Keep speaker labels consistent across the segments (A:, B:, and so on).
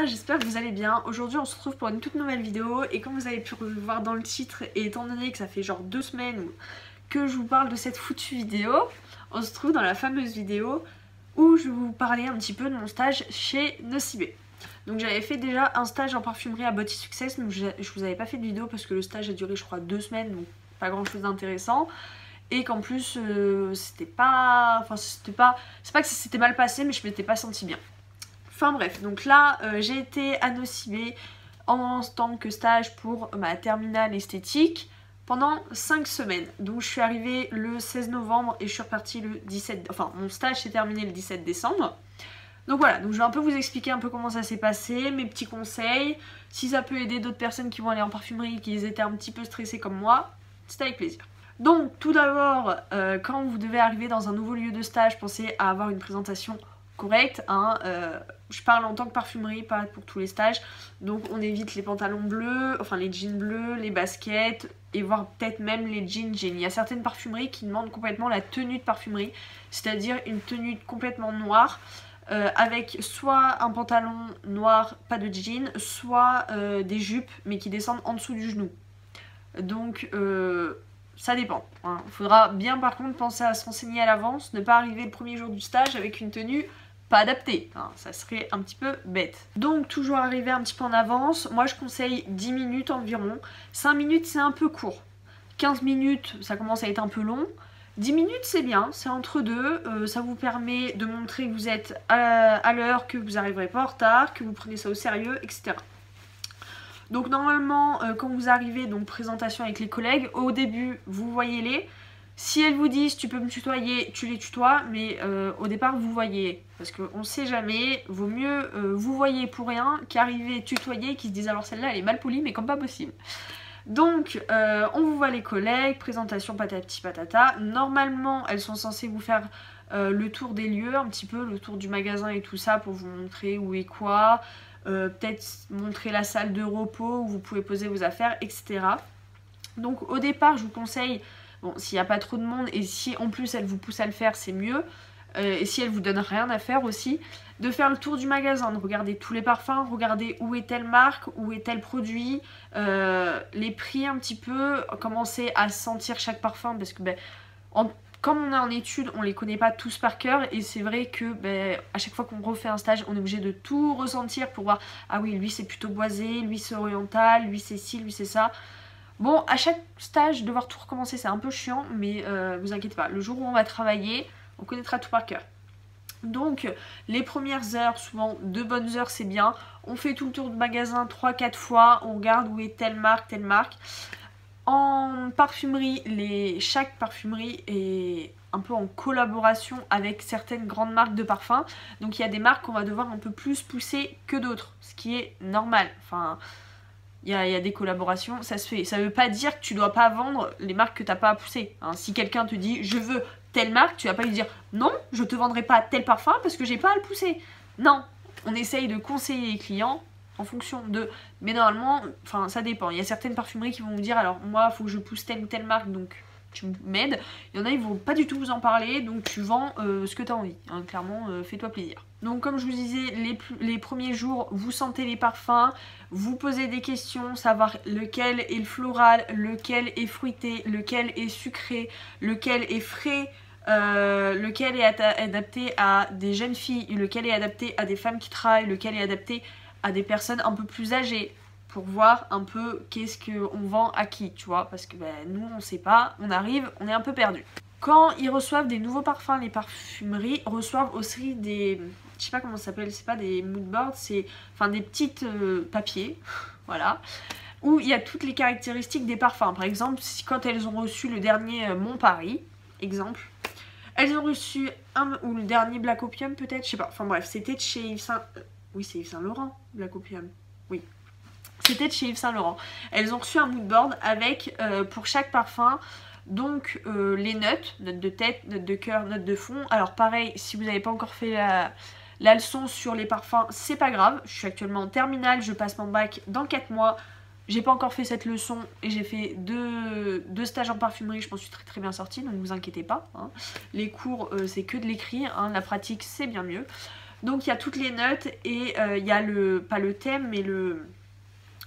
A: ça, j'espère que vous allez bien. Aujourd'hui on se retrouve pour une toute nouvelle vidéo et comme vous avez pu le voir dans le titre et étant donné que ça fait genre 2 semaines que je vous parle de cette foutue vidéo, on se trouve dans la fameuse vidéo où je vais vous parler un petit peu de mon stage chez Nocibé. Donc j'avais fait déjà un stage en parfumerie à Body Success, donc je vous avais pas fait de vidéo parce que le stage a duré je crois 2 semaines, donc pas grand chose d'intéressant. Et qu'en plus c'était pas... Enfin c'est pas que c'était mal passé mais je m'étais pas sentie bien. Enfin bref, donc là j'ai été à Nocibé en tant que stage pour ma terminale esthétique pendant 5 semaines. Donc je suis arrivée le 16 novembre et je suis repartie le 17... Enfin mon stage s'est terminé le 17 décembre. Donc voilà, donc je vais un peu vous expliquer un peu comment ça s'est passé, mes petits conseils. Si ça peut aider d'autres personnes qui vont aller en parfumerie et qui étaient un petit peu stressées comme moi, c'est avec plaisir. Donc tout d'abord, quand vous devez arriver dans un nouveau lieu de stage, pensez à avoir une présentation correcte. Je parle en tant que parfumerie, pas pour tous les stages. Donc on évite les pantalons bleus, enfin les jeans bleus, les baskets et voire peut-être même les jeans. Il y a certaines parfumeries qui demandent complètement la tenue de parfumerie, c'est-à-dire une tenue complètement noire. Avec soit un pantalon noir, pas de jean, soit des jupes mais qui descendent en dessous du genou. Donc ça dépend. Il faudra bien par contre penser à se renseigner à l'avance, ne pas arriver le premier jour du stage avec une tenue pas adaptée. Ça serait un petit peu bête. Donc toujours arriver un petit peu en avance. Moi je conseille 10 minutes environ. 5 minutes c'est un peu court. 15 minutes ça commence à être un peu long. 10 minutes c'est bien, c'est entre deux, ça vous permet de montrer que vous êtes à l'heure, que vous n'arriverez pas en retard, que vous prenez ça au sérieux, etc. Donc normalement quand vous arrivez, donc présentation avec les collègues, au début vous voyez-les. Si elles vous disent tu peux me tutoyer, tu les tutoies, mais au départ vous voyez. Parce qu'on ne sait jamais, vaut mieux vous voyez pour rien qu'arriver tutoyer et qu'ils se disent alors celle-là elle est mal polie mais comme pas possible. Donc on vous voit les collègues, présentation patati patata. Normalement elles sont censées vous faire le tour des lieux, un petit peu le tour du magasin et tout ça pour vous montrer où est quoi. Peut-être montrer la salle de repos où vous pouvez poser vos affaires, etc. Donc au départ je vous conseille, bon s'il n'y a pas trop de monde et si en plus elle vous pousse à le faire c'est mieux. Et si elle vous donne rien à faire aussi, de faire le tour du magasin, de regarder tous les parfums, regarder où est telle marque, où est tel produit, les prix un petit peu, commencer à sentir chaque parfum parce que comme on est en études, on les connaît pas tous par cœur et c'est vrai que à chaque fois qu'on refait un stage, on est obligé de tout ressentir pour voir ah oui lui c'est plutôt boisé, lui c'est oriental, lui c'est ci, lui c'est ça. Bon à chaque stage devoir tout recommencer c'est un peu chiant mais vous inquiétez pas, le jour où on va travailler on connaîtra tout par cœur. Donc les premières heures, souvent 2 bonnes heures c'est bien. On fait tout le tour de magasin 3-4 fois, on regarde où est telle marque, telle marque. En parfumerie, chaque parfumerie est un peu en collaboration avec certaines grandes marques de parfums. Donc il y a des marques qu'on va devoir un peu plus pousser que d'autres, ce qui est normal. Enfin, il y a des collaborations, ça se fait. Ça veut pas dire que tu dois pas vendre les marques que t'as pas à pousser. Si quelqu'un te dit je veux telle marque, tu vas pas lui dire non, je te vendrai pas tel parfum parce que j'ai pas à le pousser. Non, on essaye de conseiller les clients en fonction de... Mais normalement, enfin ça dépend. Il y a certaines parfumeries qui vont vous dire alors moi il faut que je pousse telle ou telle marque donc tu m'aides. Il y en a ils vont pas du tout vous en parler donc tu vends ce que tu as envie. Clairement fais-toi plaisir. Donc comme je vous disais, les premiers jours vous sentez les parfums, vous posez des questions, savoir lequel est le floral, lequel est fruité, lequel est sucré, lequel est frais. Lequel est adapté à des jeunes filles, lequel est adapté à des femmes qui travaillent, lequel est adapté à des personnes un peu plus âgées pour voir un peu qu'est-ce qu'on vend à qui, tu vois, parce que nous on sait pas, on arrive, on est un peu perdu. Quand ils reçoivent des nouveaux parfums, les parfumeries reçoivent aussi des, je sais pas comment ça s'appelle, c'est pas des mood boards, c'est enfin des petites papiers, voilà, où il y a toutes les caractéristiques des parfums. Par exemple, quand elles ont reçu le dernier Mon Paris, exemple, elles ont reçu ou le dernier Black Opium peut-être, je sais pas, enfin bref, c'était de chez Yves Saint... Oui, c'est Yves Saint Laurent, Black Opium, oui. C'était de chez Yves Saint Laurent. Elles ont reçu un mood board avec, pour chaque parfum, donc les notes de tête, notes de cœur, notes de fond. Alors pareil, si vous n'avez pas encore fait la leçon sur les parfums, c'est pas grave. Je suis actuellement en terminale, je passe mon bac dans 4 mois. J'ai pas encore fait cette leçon et j'ai fait deux stages en parfumerie, je m'en suis très bien sortie, donc vous inquiétez pas. Les cours c'est que de l'écrit, la pratique c'est bien mieux. Donc il y a toutes les notes et il y a pas le thème mais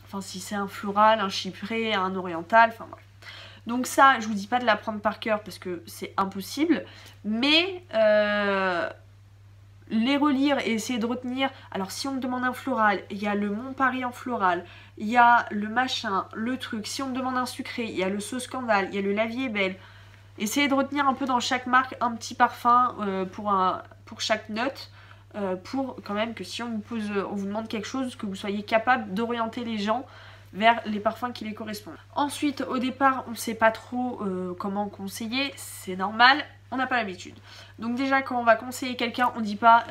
A: enfin si c'est un floral, un chypré, un oriental, enfin bref. Donc ça, je vous dis pas de l'apprendre par cœur parce que c'est impossible, mais les relire et essayer de retenir. Alors si on me demande un floral, il y a le Mont Paris en floral, il y a le machin, le truc. Si on me demande un sucré, il y a le Sauce Scandale, il y a le La Vie est belle. Essayez de retenir un peu dans chaque marque un petit parfum pour chaque note. Pour quand même que si on vous demande quelque chose, que vous soyez capable d'orienter les gens vers les parfums qui les correspondent. Ensuite, au départ, on ne sait pas trop comment conseiller, c'est normal, on n'a pas l'habitude. Donc déjà, quand on va conseiller quelqu'un, on ne dit pas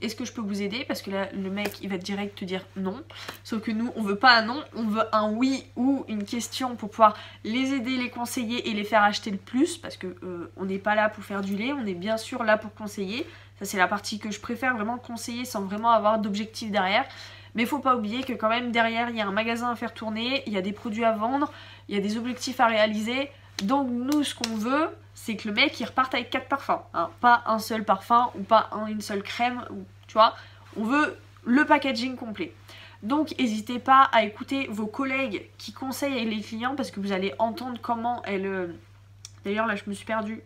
A: est-ce que je peux vous aider, parce que là, le mec, il va direct te dire non. Sauf que nous, on veut pas un non, on veut un oui ou une question pour pouvoir les aider, les conseiller et les faire acheter le plus, parce que on n'est pas là pour faire du lait, on est bien sûr là pour conseiller. Ça, c'est la partie que je préfère, vraiment conseiller sans vraiment avoir d'objectif derrière. Mais il faut pas oublier que quand même derrière il y a un magasin à faire tourner, il y a des produits à vendre, il y a des objectifs à réaliser. Donc nous ce qu'on veut c'est que le mec il reparte avec 4 parfums, hein. Pas un seul parfum ou pas une seule crème, tu vois. On veut le packaging complet. Donc n'hésitez pas à écouter vos collègues qui conseillent les clients parce que vous allez entendre comment elles... D'ailleurs là je me suis perdue.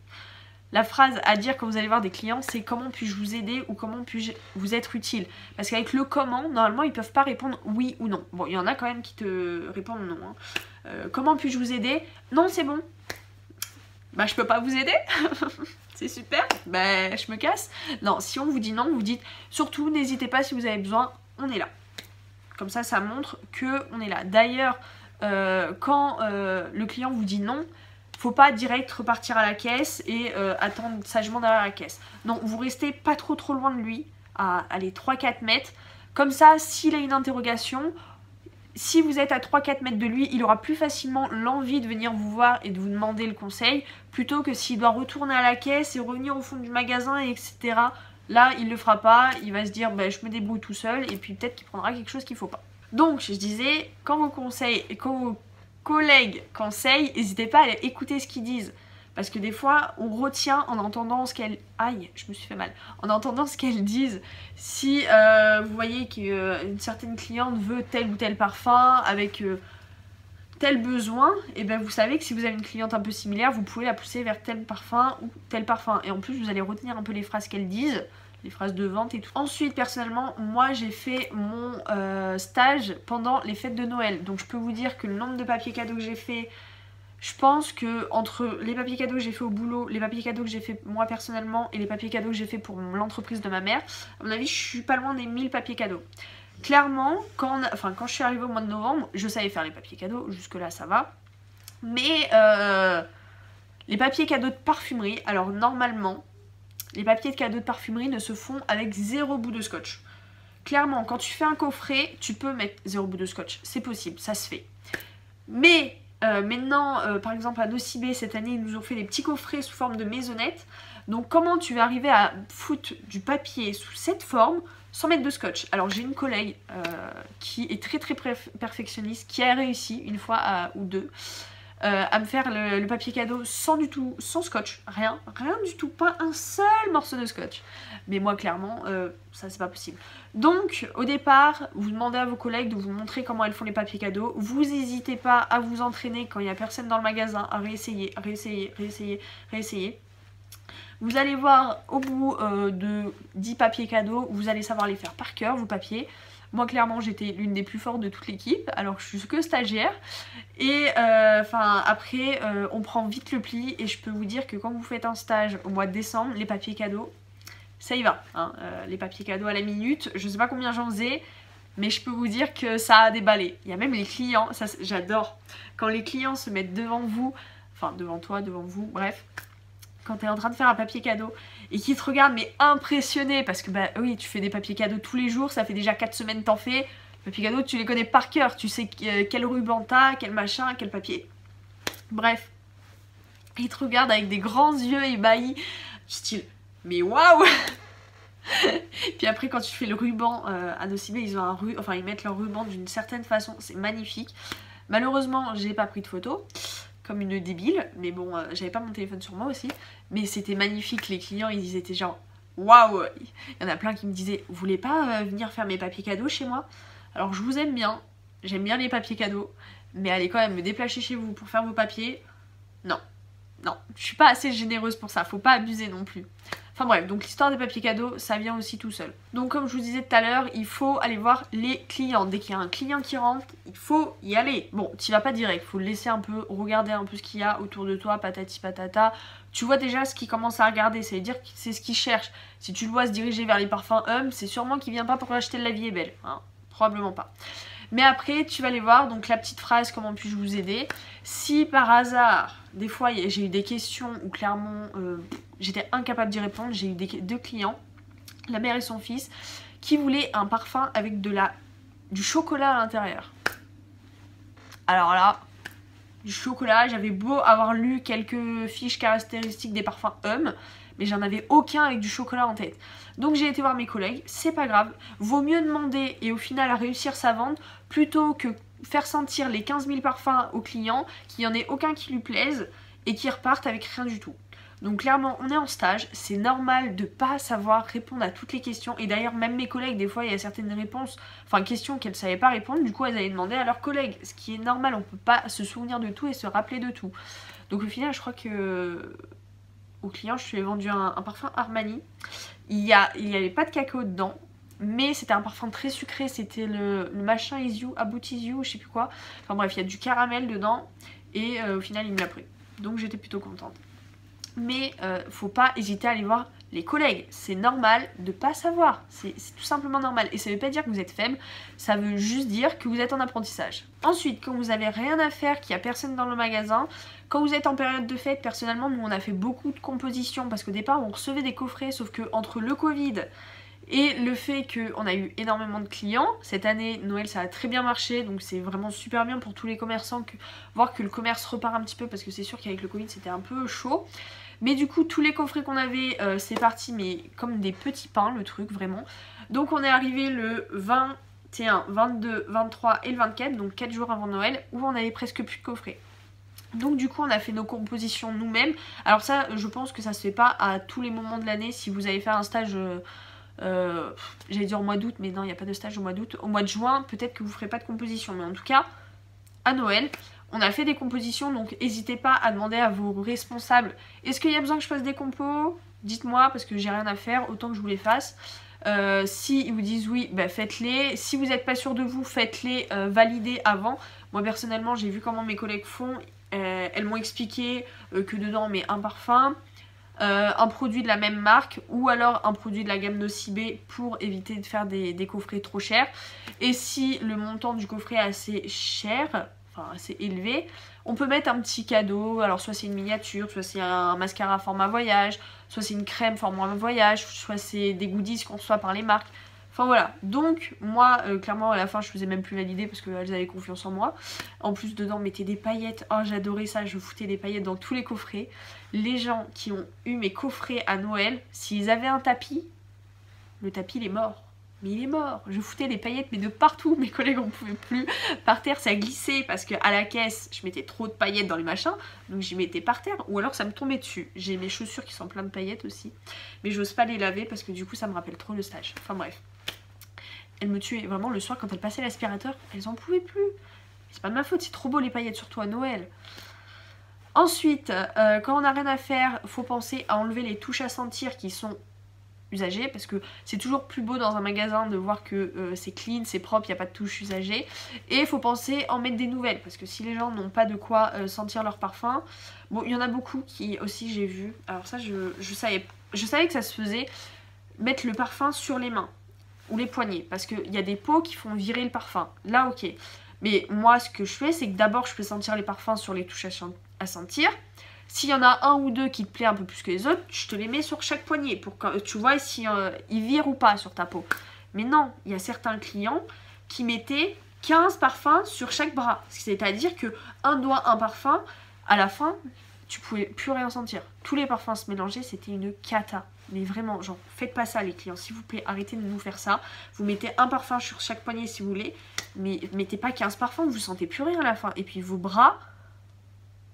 A: La phrase à dire quand vous allez voir des clients, c'est comment puis-je vous aider ou comment puis-je vous être utile. Parce qu'avec le comment, normalement, ils peuvent pas répondre oui ou non. Bon, il y en a quand même qui te répondent non. Hein. Comment puis-je vous aider? Non, c'est bon. Bah, je peux pas vous aider. C'est super. Bah, je me casse. Non, si on vous dit non, vous dites surtout, n'hésitez pas si vous avez besoin, on est là. Comme ça montre qu'on est là. D'ailleurs, quand le client vous dit non, faut pas direct repartir à la caisse et attendre sagement derrière la caisse. Non, vous restez pas trop loin de lui, à aller 3-4 mètres. Comme ça, s'il a une interrogation, si vous êtes à 3-4 mètres de lui, il aura plus facilement l'envie de venir vous voir et de vous demander le conseil, plutôt que s'il doit retourner à la caisse et revenir au fond du magasin, etc. Là, il le fera pas, il va se dire bah, je me débrouille tout seul et puis peut-être qu'il prendra quelque chose qu'il faut pas. Donc, je disais, quand vos conseils et quand vos collègues conseillent, n'hésitez pas à aller écouter ce qu'ils disent. Parce que des fois, on retient en entendant ce qu'elles... Aïe, je me suis fait mal. En entendant ce qu'elles disent. Si vous voyez qu'une certaine cliente veut tel ou tel parfum avec tel besoin, et ben vous savez que si vous avez une cliente un peu similaire, vous pouvez la pousser vers tel parfum ou tel parfum. Et en plus, vous allez retenir un peu les phrases qu'elles disent, les phrases de vente et tout. Ensuite, personnellement, moi j'ai fait mon stage pendant les fêtes de Noël. Donc je peux vous dire que le nombre de papiers cadeaux que j'ai fait, je pense que entre les papiers cadeaux que j'ai fait au boulot, les papiers cadeaux que j'ai fait moi personnellement et les papiers cadeaux que j'ai fait pour l'entreprise de ma mère, à mon avis, je suis pas loin des 1000 papiers cadeaux. Clairement, quand je suis arrivée au mois de novembre, je savais faire les papiers cadeaux, jusque là ça va. Mais les papiers cadeaux de parfumerie, alors normalement, les papiers de cadeaux de parfumerie ne se font avec 0 bout de scotch. Clairement, quand tu fais un coffret, tu peux mettre 0 bout de scotch, c'est possible, ça se fait. Mais maintenant, par exemple à Nocibé, cette année, ils nous ont fait des petits coffrets sous forme de maisonnette. Donc comment tu vas arriver à foutre du papier sous cette forme sans mettre de scotch? Alors j'ai une collègue qui est très perfectionniste, qui a réussi une fois ou deux à me faire le papier cadeau sans scotch, rien du tout, pas un seul morceau de scotch. Mais moi clairement, ça c'est pas possible. Donc au départ, vous demandez à vos collègues de vous montrer comment elles font les papiers cadeaux. Vous n'hésitez pas à vous entraîner quand il n'y a personne dans le magasin, à réessayer. Vous allez voir au bout de 10 papiers cadeaux, vous allez savoir les faire par cœur, vos papiers. Moi clairement j'étais l'une des plus fortes de toute l'équipe, alors que je suis que stagiaire. Et après on prend vite le pli et je peux vous dire que quand vous faites un stage au mois de décembre, les papiers cadeaux, ça y va. Hein. Les papiers cadeaux à la minute, je sais pas combien j'en faisais, mais je peux vous dire que ça a déballé. Il y a même les clients, ça j'adore, quand les clients se mettent devant vous, enfin devant toi, devant vous, bref. Quand tu es en train de faire un papier cadeau et qu'ils te regardent mais impressionné parce que bah oui tu fais des papiers cadeaux tous les jours, ça fait déjà 4 semaines que t'en fais, les papiers cadeaux tu les connais par cœur, tu sais quel ruban t'as, quel machin, quel papier, bref, ils te regardent avec des grands yeux ébahis, style mais waouh. Puis après quand tu fais le ruban à Nocibé, ils ont ils mettent leur ruban d'une certaine façon, c'est magnifique. Malheureusement j'ai pas pris de photos comme une débile, mais bon, j'avais pas mon téléphone sur moi aussi, mais c'était magnifique, les clients ils étaient genre waouh, il y en a plein qui me disaient, vous voulez pas venir faire mes papiers cadeaux chez moi? Alors je vous aime bien, j'aime bien les papiers cadeaux, mais allez quand même me déplacer chez vous pour faire vos papiers, non. Non, je suis pas assez généreuse pour ça, faut pas abuser non plus. Enfin bref, donc l'histoire des papiers cadeaux, ça vient aussi tout seul. Donc comme je vous disais tout à l'heure, il faut aller voir les clients. Dès qu'il y a un client qui rentre, il faut y aller. Bon, tu vas pas direct, faut le laisser un peu, regarder un peu ce qu'il y a autour de toi, patati patata. Tu vois déjà ce qu'il commence à regarder, ça veut dire que c'est ce qu'il cherche. Si tu le vois se diriger vers les parfums hommes, c'est sûrement qu'il vient pas pour acheter La vie est belle, hein, probablement pas. Mais après, tu vas aller voir, donc la petite phrase, comment puis-je vous aider? Si par hasard, des fois j'ai eu des questions où clairement j'étais incapable d'y répondre, j'ai eu deux clients, la mère et son fils, qui voulaient un parfum avec du chocolat à l'intérieur. Alors là, du chocolat, j'avais beau avoir lu quelques fiches caractéristiques des parfums hommes, mais j'en avais aucun avec du chocolat en tête. Donc j'ai été voir mes collègues, c'est pas grave, vaut mieux demander et au final réussir sa vente plutôt que faire sentir les 15 000 parfums au client, qu'il n'y en ait aucun qui lui plaise et qu'il reparte avec rien du tout. Donc clairement on est en stage, c'est normal de pas savoir répondre à toutes les questions et d'ailleurs même mes collègues des fois il y a certaines réponses, enfin questions qu'elles ne savaient pas répondre, du coup elles allaient demander à leurs collègues, ce qui est normal, on peut pas se souvenir de tout et se rappeler de tout. Donc au final je crois que au client je lui ai vendu un parfum Armani, il y avait pas de cacao dedans, mais c'était un parfum très sucré, c'était le machin is you, about is you, je sais plus quoi, enfin bref il y a du caramel dedans et au final il me l'a pris, donc j'étais plutôt contente. Mais faut pas hésiter à aller voir les collègues, c'est normal de pas savoir, c'est tout simplement normal et ça veut pas dire que vous êtes faible, ça veut juste dire que vous êtes en apprentissage. Ensuite, quand vous avez rien à faire, qu'il y a personne dans le magasin, quand vous êtes en période de fête, personnellement nous on a fait beaucoup de compositions parce qu'au départ on recevait des coffrets, sauf que entre le Covid et le fait qu'on a eu énormément de clients, cette année Noël ça a très bien marché, donc c'est vraiment super bien pour tous les commerçants, voir que le commerce repart un petit peu parce que c'est sûr qu'avec le Covid c'était un peu chaud. Mais du coup tous les coffrets qu'on avait c'est parti mais comme des petits pains le truc vraiment. Donc on est arrivé le 21, 22, 23 et le 24, donc 4 jours avant Noël où on avait presque plus de coffrets. Donc du coup on a fait nos compositions nous-mêmes. Alors ça je pense que ça se fait pas à tous les moments de l'année. Si vous allez faire un stage j'allais dire au mois d'août mais non il n'y a pas de stage au mois d'août. Au mois de juin peut-être que vous ferez pas de composition, mais en tout cas à Noël on a fait des compositions, donc n'hésitez pas à demander à vos responsables est-ce qu'il y a besoin que je fasse des compos? Dites-moi parce que j'ai rien à faire, autant que je vous les fasse. Si ils vous disent oui, bah faites-les. Si vous n'êtes pas sûr de vous, faites-les valider avant. Moi personnellement j'ai vu comment mes collègues font, elles m'ont expliqué que dedans on met un parfum, un produit de la même marque ou alors un produit de la gamme Nocibé pour éviter de faire des coffrets trop chers. Et si le montant du coffret est assez cher, enfin assez élevé, on peut mettre un petit cadeau, alors soit c'est une miniature, soit c'est un mascara format voyage, soit c'est une crème format voyage, soit c'est des goodies qu'on reçoit par les marques. Enfin voilà, donc moi clairement à la fin je faisais même plus valider parce qu'elles avaient confiance en moi. En plus dedans mettez des paillettes, oh j'adorais ça, je foutais des paillettes dans tous les coffrets. Les gens qui ont eu mes coffrets à Noël, s'ils avaient un tapis, le tapis il est mort. Mais il est mort, je foutais des paillettes mais de partout, mes collègues en pouvaient plus. Par terre ça glissait parce qu'à la caisse je mettais trop de paillettes dans les machins, donc j'y mettais par terre ou alors ça me tombait dessus. J'ai mes chaussures qui sont pleines de paillettes aussi, mais j'ose pas les laver parce que du coup ça me rappelle trop le stage. Enfin bref. Elle me tuait vraiment le soir quand elle passait l'aspirateur, elles en pouvaient plus. C'est pas de ma faute, c'est trop beau les paillettes, surtout à Noël. Ensuite, quand on n'a rien à faire, faut penser à enlever les touches à sentir qui sont usagées parce que c'est toujours plus beau dans un magasin de voir que c'est clean, c'est propre, il n'y a pas de touches usagées. Et il faut penser à en mettre des nouvelles parce que si les gens n'ont pas de quoi sentir leur parfum, bon il y en a beaucoup qui aussi j'ai vu, alors ça je savais que ça se faisait, mettre le parfum sur les mains ou les poignets parce qu'il y a des pots qui font virer le parfum, là ok. Mais moi ce que je fais c'est que d'abord je fais sentir les parfums sur les touches à sentir. S'il y en a un ou deux qui te plaît un peu plus que les autres, je te les mets sur chaque poignet pour que tu vois si ils virent ou pas sur ta peau. Mais non, il y a certains clients qui mettaient 15 parfums sur chaque bras. C'est-à-dire que un doigt, un parfum, à la fin, tu pouvais plus rien sentir. Tous les parfums se mélangeaient, c'était une cata. Mais vraiment, genre, faites pas ça les clients, s'il vous plaît, arrêtez de nous faire ça. Vous mettez un parfum sur chaque poignet si vous voulez, mais mettez pas 15 parfums, vous sentez plus rien à la fin. Et puis vos bras,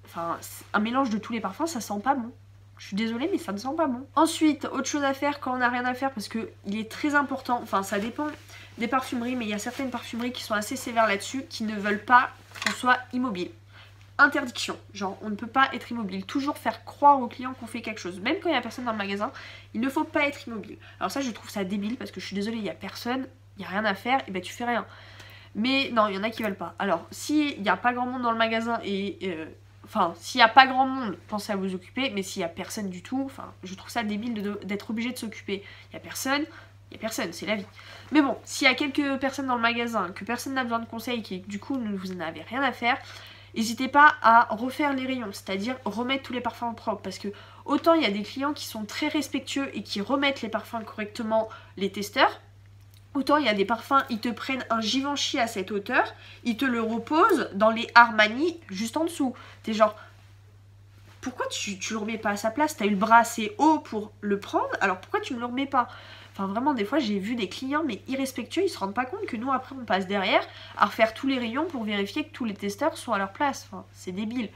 A: enfin, un mélange de tous les parfums, ça sent pas bon. Je suis désolée mais ça ne sent pas bon. Ensuite, autre chose à faire quand on n'a rien à faire, parce que il est très important, enfin ça dépend des parfumeries, mais il y a certaines parfumeries qui sont assez sévères là-dessus, qui ne veulent pas qu'on soit immobile. Interdiction, genre on ne peut pas être immobile, toujours faire croire aux clients qu'on fait quelque chose, même quand il n'y a personne dans le magasin, il ne faut pas être immobile. Alors ça je trouve ça débile parce que je suis désolée, il n'y a personne, il n'y a rien à faire, et ben tu fais rien. Mais non, il y en a qui veulent pas. Alors s'il n'y a pas grand monde dans le magasin enfin, s'il n'y a pas grand monde, pensez à vous occuper, mais s'il n'y a personne du tout, enfin, je trouve ça débile d'être obligé de s'occuper. Il n'y a personne, c'est la vie. Mais bon, s'il y a quelques personnes dans le magasin, que personne n'a besoin de conseils, qui du coup vous n'avez rien à faire, n'hésitez pas à refaire les rayons, c'est-à-dire remettre tous les parfums propres, parce que autant il y a des clients qui sont très respectueux et qui remettent les parfums correctement, les testeurs, autant il y a des parfums, ils te prennent un Givenchy à cette hauteur, ils te le reposent dans les Armani juste en dessous. T'es genre, pourquoi tu le remets pas à sa place? T'as eu le bras assez haut pour le prendre, alors pourquoi tu me le remets pas? Enfin vraiment des fois j'ai vu des clients mais irrespectueux, ils se rendent pas compte que nous après on passe derrière à refaire tous les rayons pour vérifier que tous les testeurs sont à leur place. Enfin c'est débile.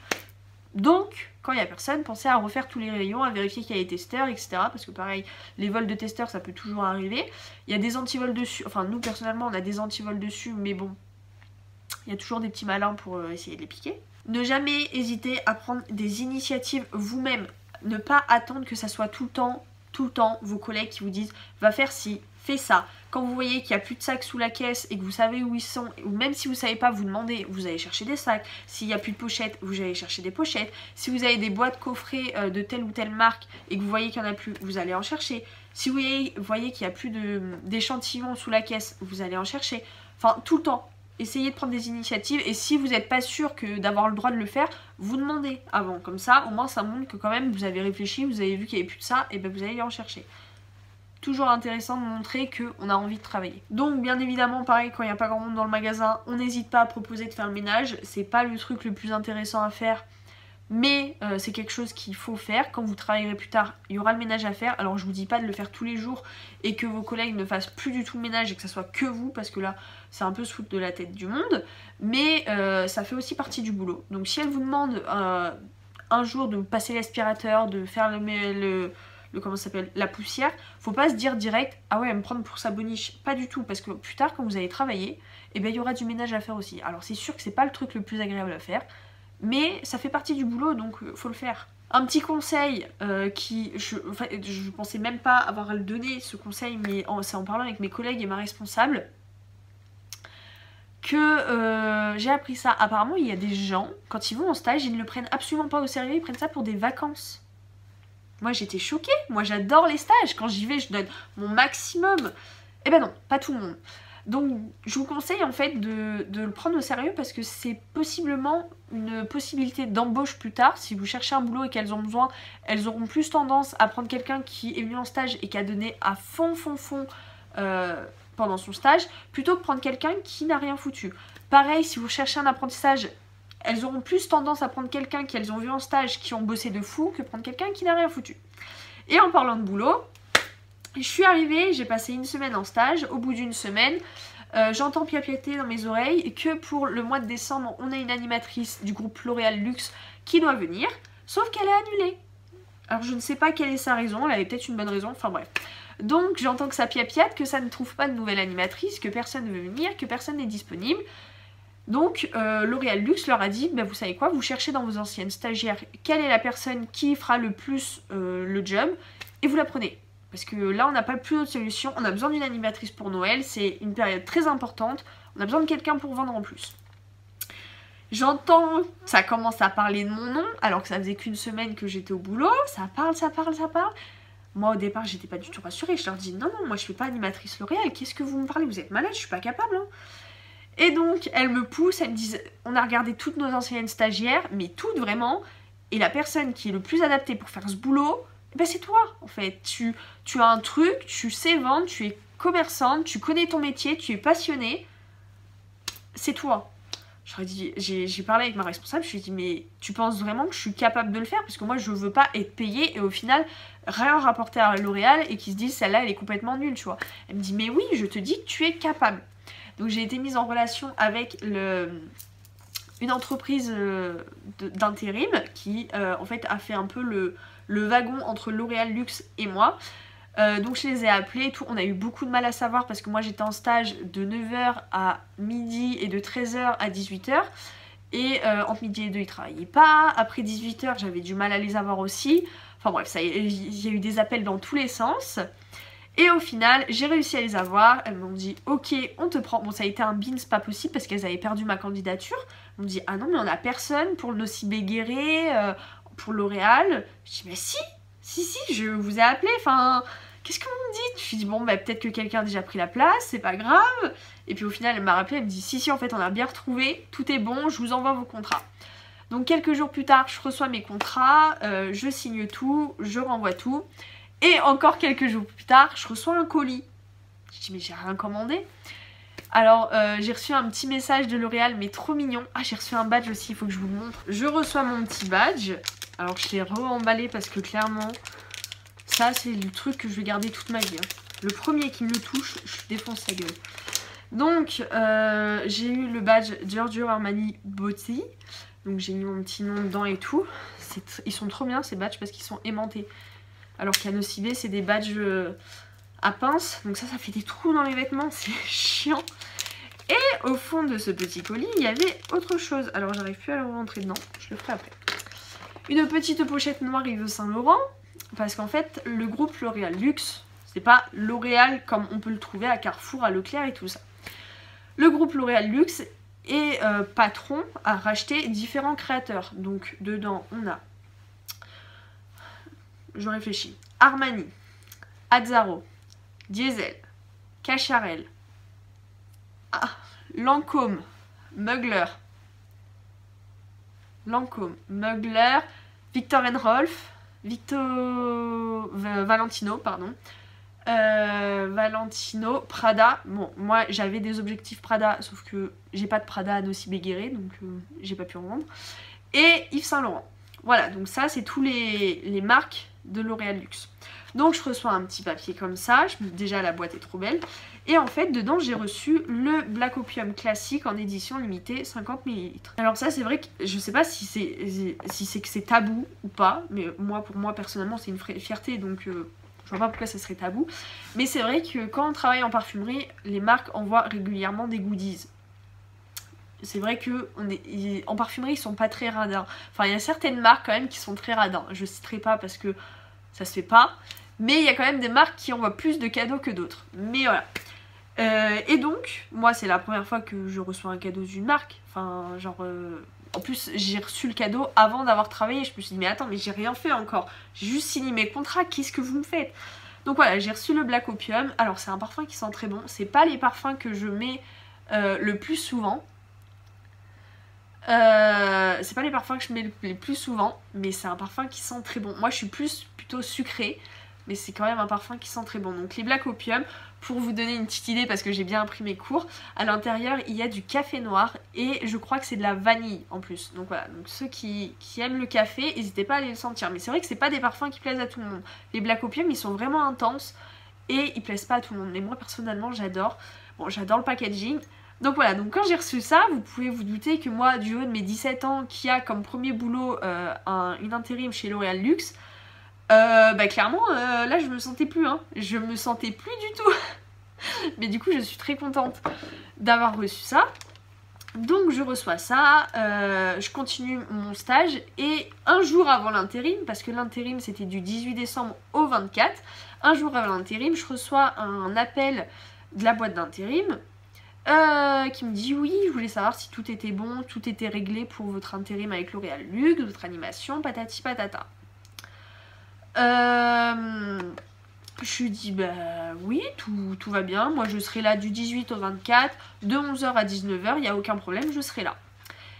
A: Donc quand il n'y a personne, pensez à refaire tous les rayons, à vérifier qu'il y a les testeurs, etc. Parce que pareil, les vols de testeurs ça peut toujours arriver. Il y a des antivols dessus, enfin nous personnellement on a des antivols dessus, mais bon, il y a toujours des petits malins pour essayer de les piquer. Ne jamais hésiter à prendre des initiatives vous-même. Ne pas attendre que ça soit tout le temps vos collègues qui vous disent va faire ci, fais ça. Quand vous voyez qu'il n'y a plus de sacs sous la caisse et que vous savez où ils sont, ou même si vous ne savez pas, vous demandez, vous allez chercher des sacs. S'il n'y a plus de pochettes, vous allez chercher des pochettes. Si vous avez des boîtes coffrées de telle ou telle marque et que vous voyez qu'il n'y en a plus, vous allez en chercher. Si vous voyez qu'il n'y a plus d'échantillons sous la caisse, vous allez en chercher. Enfin, tout le temps. Essayez de prendre des initiatives et si vous n'êtes pas sûr d'avoir le droit de le faire, vous demandez avant. Comme ça, au moins ça montre que quand même vous avez réfléchi, vous avez vu qu'il n'y avait plus de ça, et ben vous allez en chercher. Toujours intéressant de montrer qu'on a envie de travailler. Donc bien évidemment, pareil, quand il n'y a pas grand monde dans le magasin, on n'hésite pas à proposer de faire le ménage. C'est pas le truc le plus intéressant à faire, mais c'est quelque chose qu'il faut faire. Quand vous travaillerez plus tard, il y aura le ménage à faire. Alors je vous dis pas de le faire tous les jours et que vos collègues ne fassent plus du tout le ménage et que ça soit que vous, parce que là c'est un peu se foutre de la tête du monde, mais ça fait aussi partie du boulot. Donc si elle vous demande un jour de passer l'aspirateur, de faire comment ça s'appelle, la poussière, faut pas se dire direct ah ouais elle va me prendre pour sa boniche, pas du tout, parce que plus tard quand vous allez travailler, et ben il y aura du ménage à faire aussi. Alors c'est sûr que c'est pas le truc le plus agréable à faire, mais ça fait partie du boulot donc faut le faire. Un petit conseil je pensais même pas avoir à le donner ce conseil, mais c'est en parlant avec mes collègues et ma responsable que j'ai appris ça. Apparemment il y a des gens, quand ils vont en stage, ils ne le prennent absolument pas au sérieux, ils prennent ça pour des vacances. Moi j'étais choquée, moi j'adore les stages, quand j'y vais je donne mon maximum. Eh ben non, pas tout le monde. Donc je vous conseille en fait de le prendre au sérieux parce que c'est possiblement une possibilité d'embauche plus tard. Si vous cherchez un boulot et qu'elles ont besoin, elles auront plus tendance à prendre quelqu'un qui est venu en stage et qui a donné à fond pendant son stage, plutôt que prendre quelqu'un qui n'a rien foutu. Pareil, si vous cherchez un apprentissage, elles auront plus tendance à prendre quelqu'un qu'elles ont vu en stage qui ont bossé de fou que prendre quelqu'un qui n'a rien foutu. Et en parlant de boulot, je suis arrivée, j'ai passé une semaine en stage. Au bout d'une semaine, j'entends piapiater dans mes oreilles que pour le mois de décembre, on a une animatrice du groupe L'Oréal Luxe qui doit venir, sauf qu'elle est annulée. Alors je ne sais pas quelle est sa raison, elle avait peut-être une bonne raison, enfin bref. Donc j'entends que ça piapiate, que ça ne trouve pas de nouvelle animatrice, que personne ne veut venir, que personne n'est disponible. Donc L'Oréal Luxe leur a dit, bah, vous savez quoi, vous cherchez dans vos anciennes stagiaires quelle est la personne qui fera le plus le job, et vous la prenez. Parce que là on n'a pas plus d'autre solution, on a besoin d'une animatrice pour Noël, c'est une période très importante, on a besoin de quelqu'un pour vendre en plus. J'entends, ça commence à parler de mon nom, alors que ça faisait qu'une semaine que j'étais au boulot, ça parle. Moi au départ j'étais pas du tout rassurée, je leur dis non, moi je suis pas animatrice L'Oréal, qu'est-ce que vous me parlez, vous êtes malade, je suis pas capable hein. Et donc elles me poussent, elles me disent on a regardé toutes nos anciennes stagiaires, mais toutes vraiment, et la personne qui est le plus adaptée pour faire ce boulot, ben c'est toi en fait. Tu as un truc, tu sais vendre, tu es commerçante, tu connais ton métier, tu es passionnée, c'est toi. J'ai parlé avec ma responsable, je lui ai dit mais tu penses vraiment que je suis capable de le faire, parce que moi je veux pas être payée et au final rien rapporter à L'Oréal et qu'ils se disent celle-là elle est complètement nulle, tu vois. Elle me dit mais oui, je te dis que tu es capable. Donc j'ai été mise en relation avec une entreprise d'intérim qui en fait a fait un peu le wagon entre L'Oréal Luxe et moi. Donc je les ai appelés et tout, on a eu beaucoup de mal à savoir parce que moi j'étais en stage de 9h à midi et de 13h à 18h. Et entre midi et 2 ils travaillaient pas, après 18h j'avais du mal à les avoir aussi. Enfin bref, il y a eu des appels dans tous les sens. Et au final, j'ai réussi à les avoir. Elles m'ont dit ok, on te prend. Bon, ça a été un bin, c'est pas possible parce qu'elles avaient perdu ma candidature. Elles m'ont dit ah non, mais on a personne pour le Nocibé Guéret, pour L'Oréal. Je dis mais si, je vous ai appelé. Enfin, qu'est-ce que vous me dites? Je lui dis bon, bah peut-être que quelqu'un a déjà pris la place, c'est pas grave. Et puis au final, elle m'a rappelé, elle me dit si, en fait, on a bien retrouvé, tout est bon, je vous envoie vos contrats. Donc quelques jours plus tard, je reçois mes contrats, je signe tout, je renvoie tout. Et encore quelques jours plus tard, je reçois un colis. Je dis mais j'ai rien commandé. Alors j'ai reçu un petit message de L'Oréal mais trop mignon. Ah, j'ai reçu un badge aussi, il faut que je vous le montre. Je reçois mon petit badge. Alors je l'ai re-emballé parce que clairement, ça c'est le truc que je vais garder toute ma vie. Hein. Le premier qui me le touche, je défonce sa gueule. Donc j'ai eu le badge Giorgio Armani Beauty. Donc j'ai mis mon petit nom dedans et tout. Ils sont trop bien ces badges parce qu'ils sont aimantés. Alors qu'à Nocibé c'est des badges à pince. Donc ça fait des trous dans les vêtements, c'est chiant. Et au fond de ce petit colis il y avait autre chose. Alors j'arrive plus à le rentrer dedans, je le ferai après. Une petite pochette noire Yves Saint Laurent. Parce qu'en fait le groupe L'Oréal Luxe, c'est pas L'Oréal comme on peut le trouver à Carrefour, à Leclerc et tout ça. Le groupe L'Oréal Luxe est patron à racheter différents créateurs. Donc dedans on a, je réfléchis, Armani, Azzaro, Diesel, Cacharel, Lancôme, Mugler, Victor Rolf, Valentino, pardon. Valentino, Prada. Bon, moi j'avais des objectifs Prada, sauf que j'ai pas de Prada à Nocibé Guéret, donc j'ai pas pu en vendre. Et Yves Saint Laurent. Voilà, donc ça c'est tous les marques de L'Oréal Luxe. Donc je reçois un petit papier comme ça, déjà la boîte est trop belle. Et en fait dedans j'ai reçu le Black Opium classique en édition limitée 50 ml. Alors ça c'est vrai que je sais pas si c'est que c'est tabou ou pas, mais pour moi personnellement c'est une fierté, donc je vois pas pourquoi ça serait tabou. Mais c'est vrai que quand on travaille en parfumerie, les marques envoient régulièrement des goodies. C'est vrai que en parfumerie ils sont pas très radins. Enfin il y a certaines marques quand même qui sont très radins. Je citerai pas parce que ça se fait pas. Mais il y a quand même des marques qui envoient plus de cadeaux que d'autres. Mais voilà. Et donc, moi c'est la première fois que je reçois un cadeau d'une marque. Enfin genre... En plus j'ai reçu le cadeau avant d'avoir travaillé. Je me suis dit mais attends, mais j'ai rien fait encore. J'ai juste signé mes contrats, qu'est-ce que vous me faites? Donc voilà, j'ai reçu le Black Opium. Alors c'est un parfum qui sent très bon. C'est pas les parfums que je mets le plus souvent. C'est pas les parfums que je mets le plus souvent, mais c'est un parfum qui sent très bon. Moi je suis plutôt sucrée, mais c'est quand même un parfum qui sent très bon. Donc les Black Opium, pour vous donner une petite idée parce que j'ai bien appris mes cours, à l'intérieur il y a du café noir et je crois que c'est de la vanille en plus. Donc voilà, donc ceux qui aiment le café, n'hésitez pas à aller le sentir. Mais c'est vrai que c'est pas des parfums qui plaisent à tout le monde. Les Black Opium ils sont vraiment intenses et ils plaisent pas à tout le monde. Mais moi personnellement j'adore. Bon, j'adore le packaging. Donc voilà, donc quand j'ai reçu ça, vous pouvez vous douter que moi, du haut de mes 17 ans, qui a comme premier boulot une intérim chez L'Oréal Luxe, bah clairement, là je me sentais plus, hein. Je me sentais plus du tout. Mais du coup, je suis très contente d'avoir reçu ça. Donc je reçois ça, je continue mon stage et un jour avant l'intérim, parce que l'intérim c'était du 18 décembre au 24, un jour avant l'intérim, je reçois un appel de la boîte d'intérim. Qui me dit oui, je voulais savoir si tout était bon, tout était réglé pour votre intérim avec L'Oréal Luxe, votre animation, patati patata. Je lui dis bah oui, tout va bien, moi je serai là du 18 au 24, de 11h à 19h, il n'y a aucun problème, je serai là.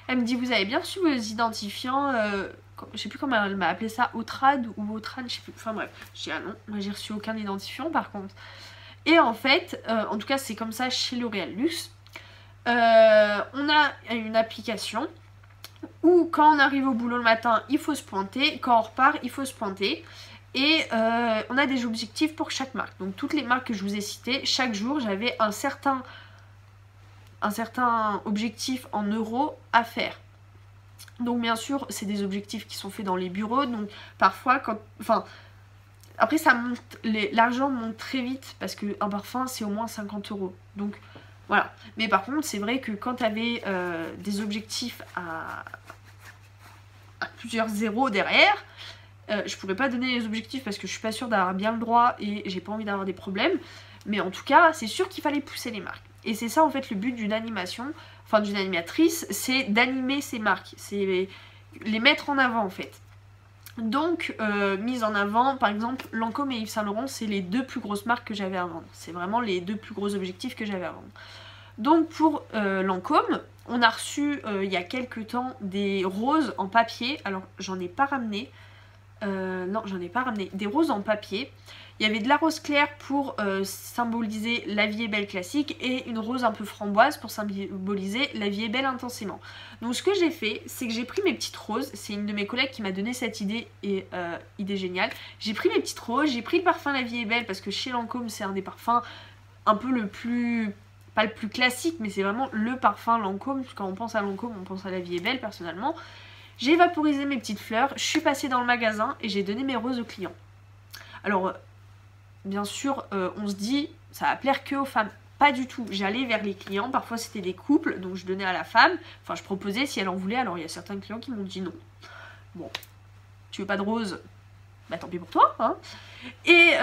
A: Elle me dit vous avez bien reçu vos identifiants, je sais plus comment elle m'a appelé ça, Autrad ou Autran, je sais plus, enfin bref. Je dis ah non, moi j'ai reçu aucun identifiant par contre. Et en fait, en tout cas c'est comme ça chez L'Oréal Luxe, on a une application où quand on arrive au boulot le matin il faut se pointer, quand on repart il faut se pointer, et on a des objectifs pour chaque marque. Donc toutes les marques que je vous ai citées, chaque jour j'avais un certain objectif en euros à faire. Donc bien sûr c'est des objectifs qui sont faits dans les bureaux, donc parfois quand... Enfin après ça monte, l'argent monte très vite parce qu'un parfum c'est au moins 50 €. Donc voilà. Mais par contre c'est vrai que quand tu avais des objectifs à plusieurs zéros derrière, je pourrais pas donner les objectifs parce que je suis pas sûre d'avoir bien le droit et j'ai pas envie d'avoir des problèmes. Mais en tout cas c'est sûr qu'il fallait pousser les marques. Et c'est ça en fait le but d'une animation, enfin d'une animatrice, c'est d'animer ces marques, c'est les mettre en avant en fait. Donc mise en avant, par exemple Lancôme et Yves Saint Laurent, c'est les deux plus grosses marques que j'avais à vendre. C'est vraiment les deux plus gros objectifs que j'avais à vendre. Donc pour Lancôme, on a reçu il y a quelques temps des roses en papier. Alors j'en ai pas ramené. Non, j'en ai pas ramené. Des roses en papier. Il y avait de la rose claire pour symboliser La vie est belle classique et une rose un peu framboise pour symboliser La vie est belle intensément. Donc ce que j'ai fait, c'est que j'ai pris mes petites roses. C'est une de mes collègues qui m'a donné cette idée et idée géniale. J'ai pris mes petites roses, j'ai pris le parfum La vie est belle parce que chez Lancôme c'est un des parfums un peu le plus... Pas le plus classique, mais c'est vraiment le parfum Lancôme. Quand on pense à Lancôme, on pense à La vie est belle personnellement. J'ai vaporisé mes petites fleurs, je suis passée dans le magasin et j'ai donné mes roses aux clients. Alors, bien sûr, on se dit, ça va plaire que aux femmes. Pas du tout, j'allais vers les clients, parfois c'était des couples, donc je donnais à la femme. Enfin, je proposais si elle en voulait, alors il y a certains clients qui m'ont dit non. Bon, tu veux pas de roses? Bah tant pis pour toi, hein. Et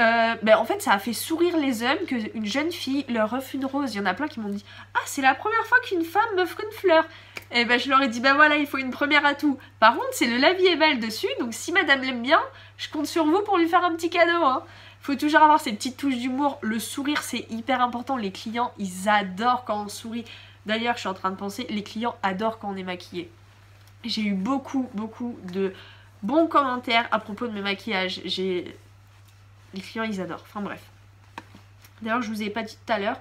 A: en fait ça a fait sourire les hommes qu'une jeune fille leur offre une rose. Il y en a plein qui m'ont dit « Ah, c'est la première fois qu'une femme m'offre une fleur !» Et je leur ai dit « Bah voilà, il faut une première à tout. Par contre, c'est le La vie est belle dessus, donc si madame l'aime bien, je compte sur vous pour lui faire un petit cadeau, hein. » Faut toujours avoir ces petites touches d'humour. Le sourire, c'est hyper important. Les clients, ils adorent quand on sourit. D'ailleurs, je suis en train de penser, les clients adorent quand on est maquillé. J'ai eu beaucoup de bons commentaires à propos de mes maquillages. Les clients ils adorent, enfin bref. D'ailleurs je vous ai pas dit tout à l'heure,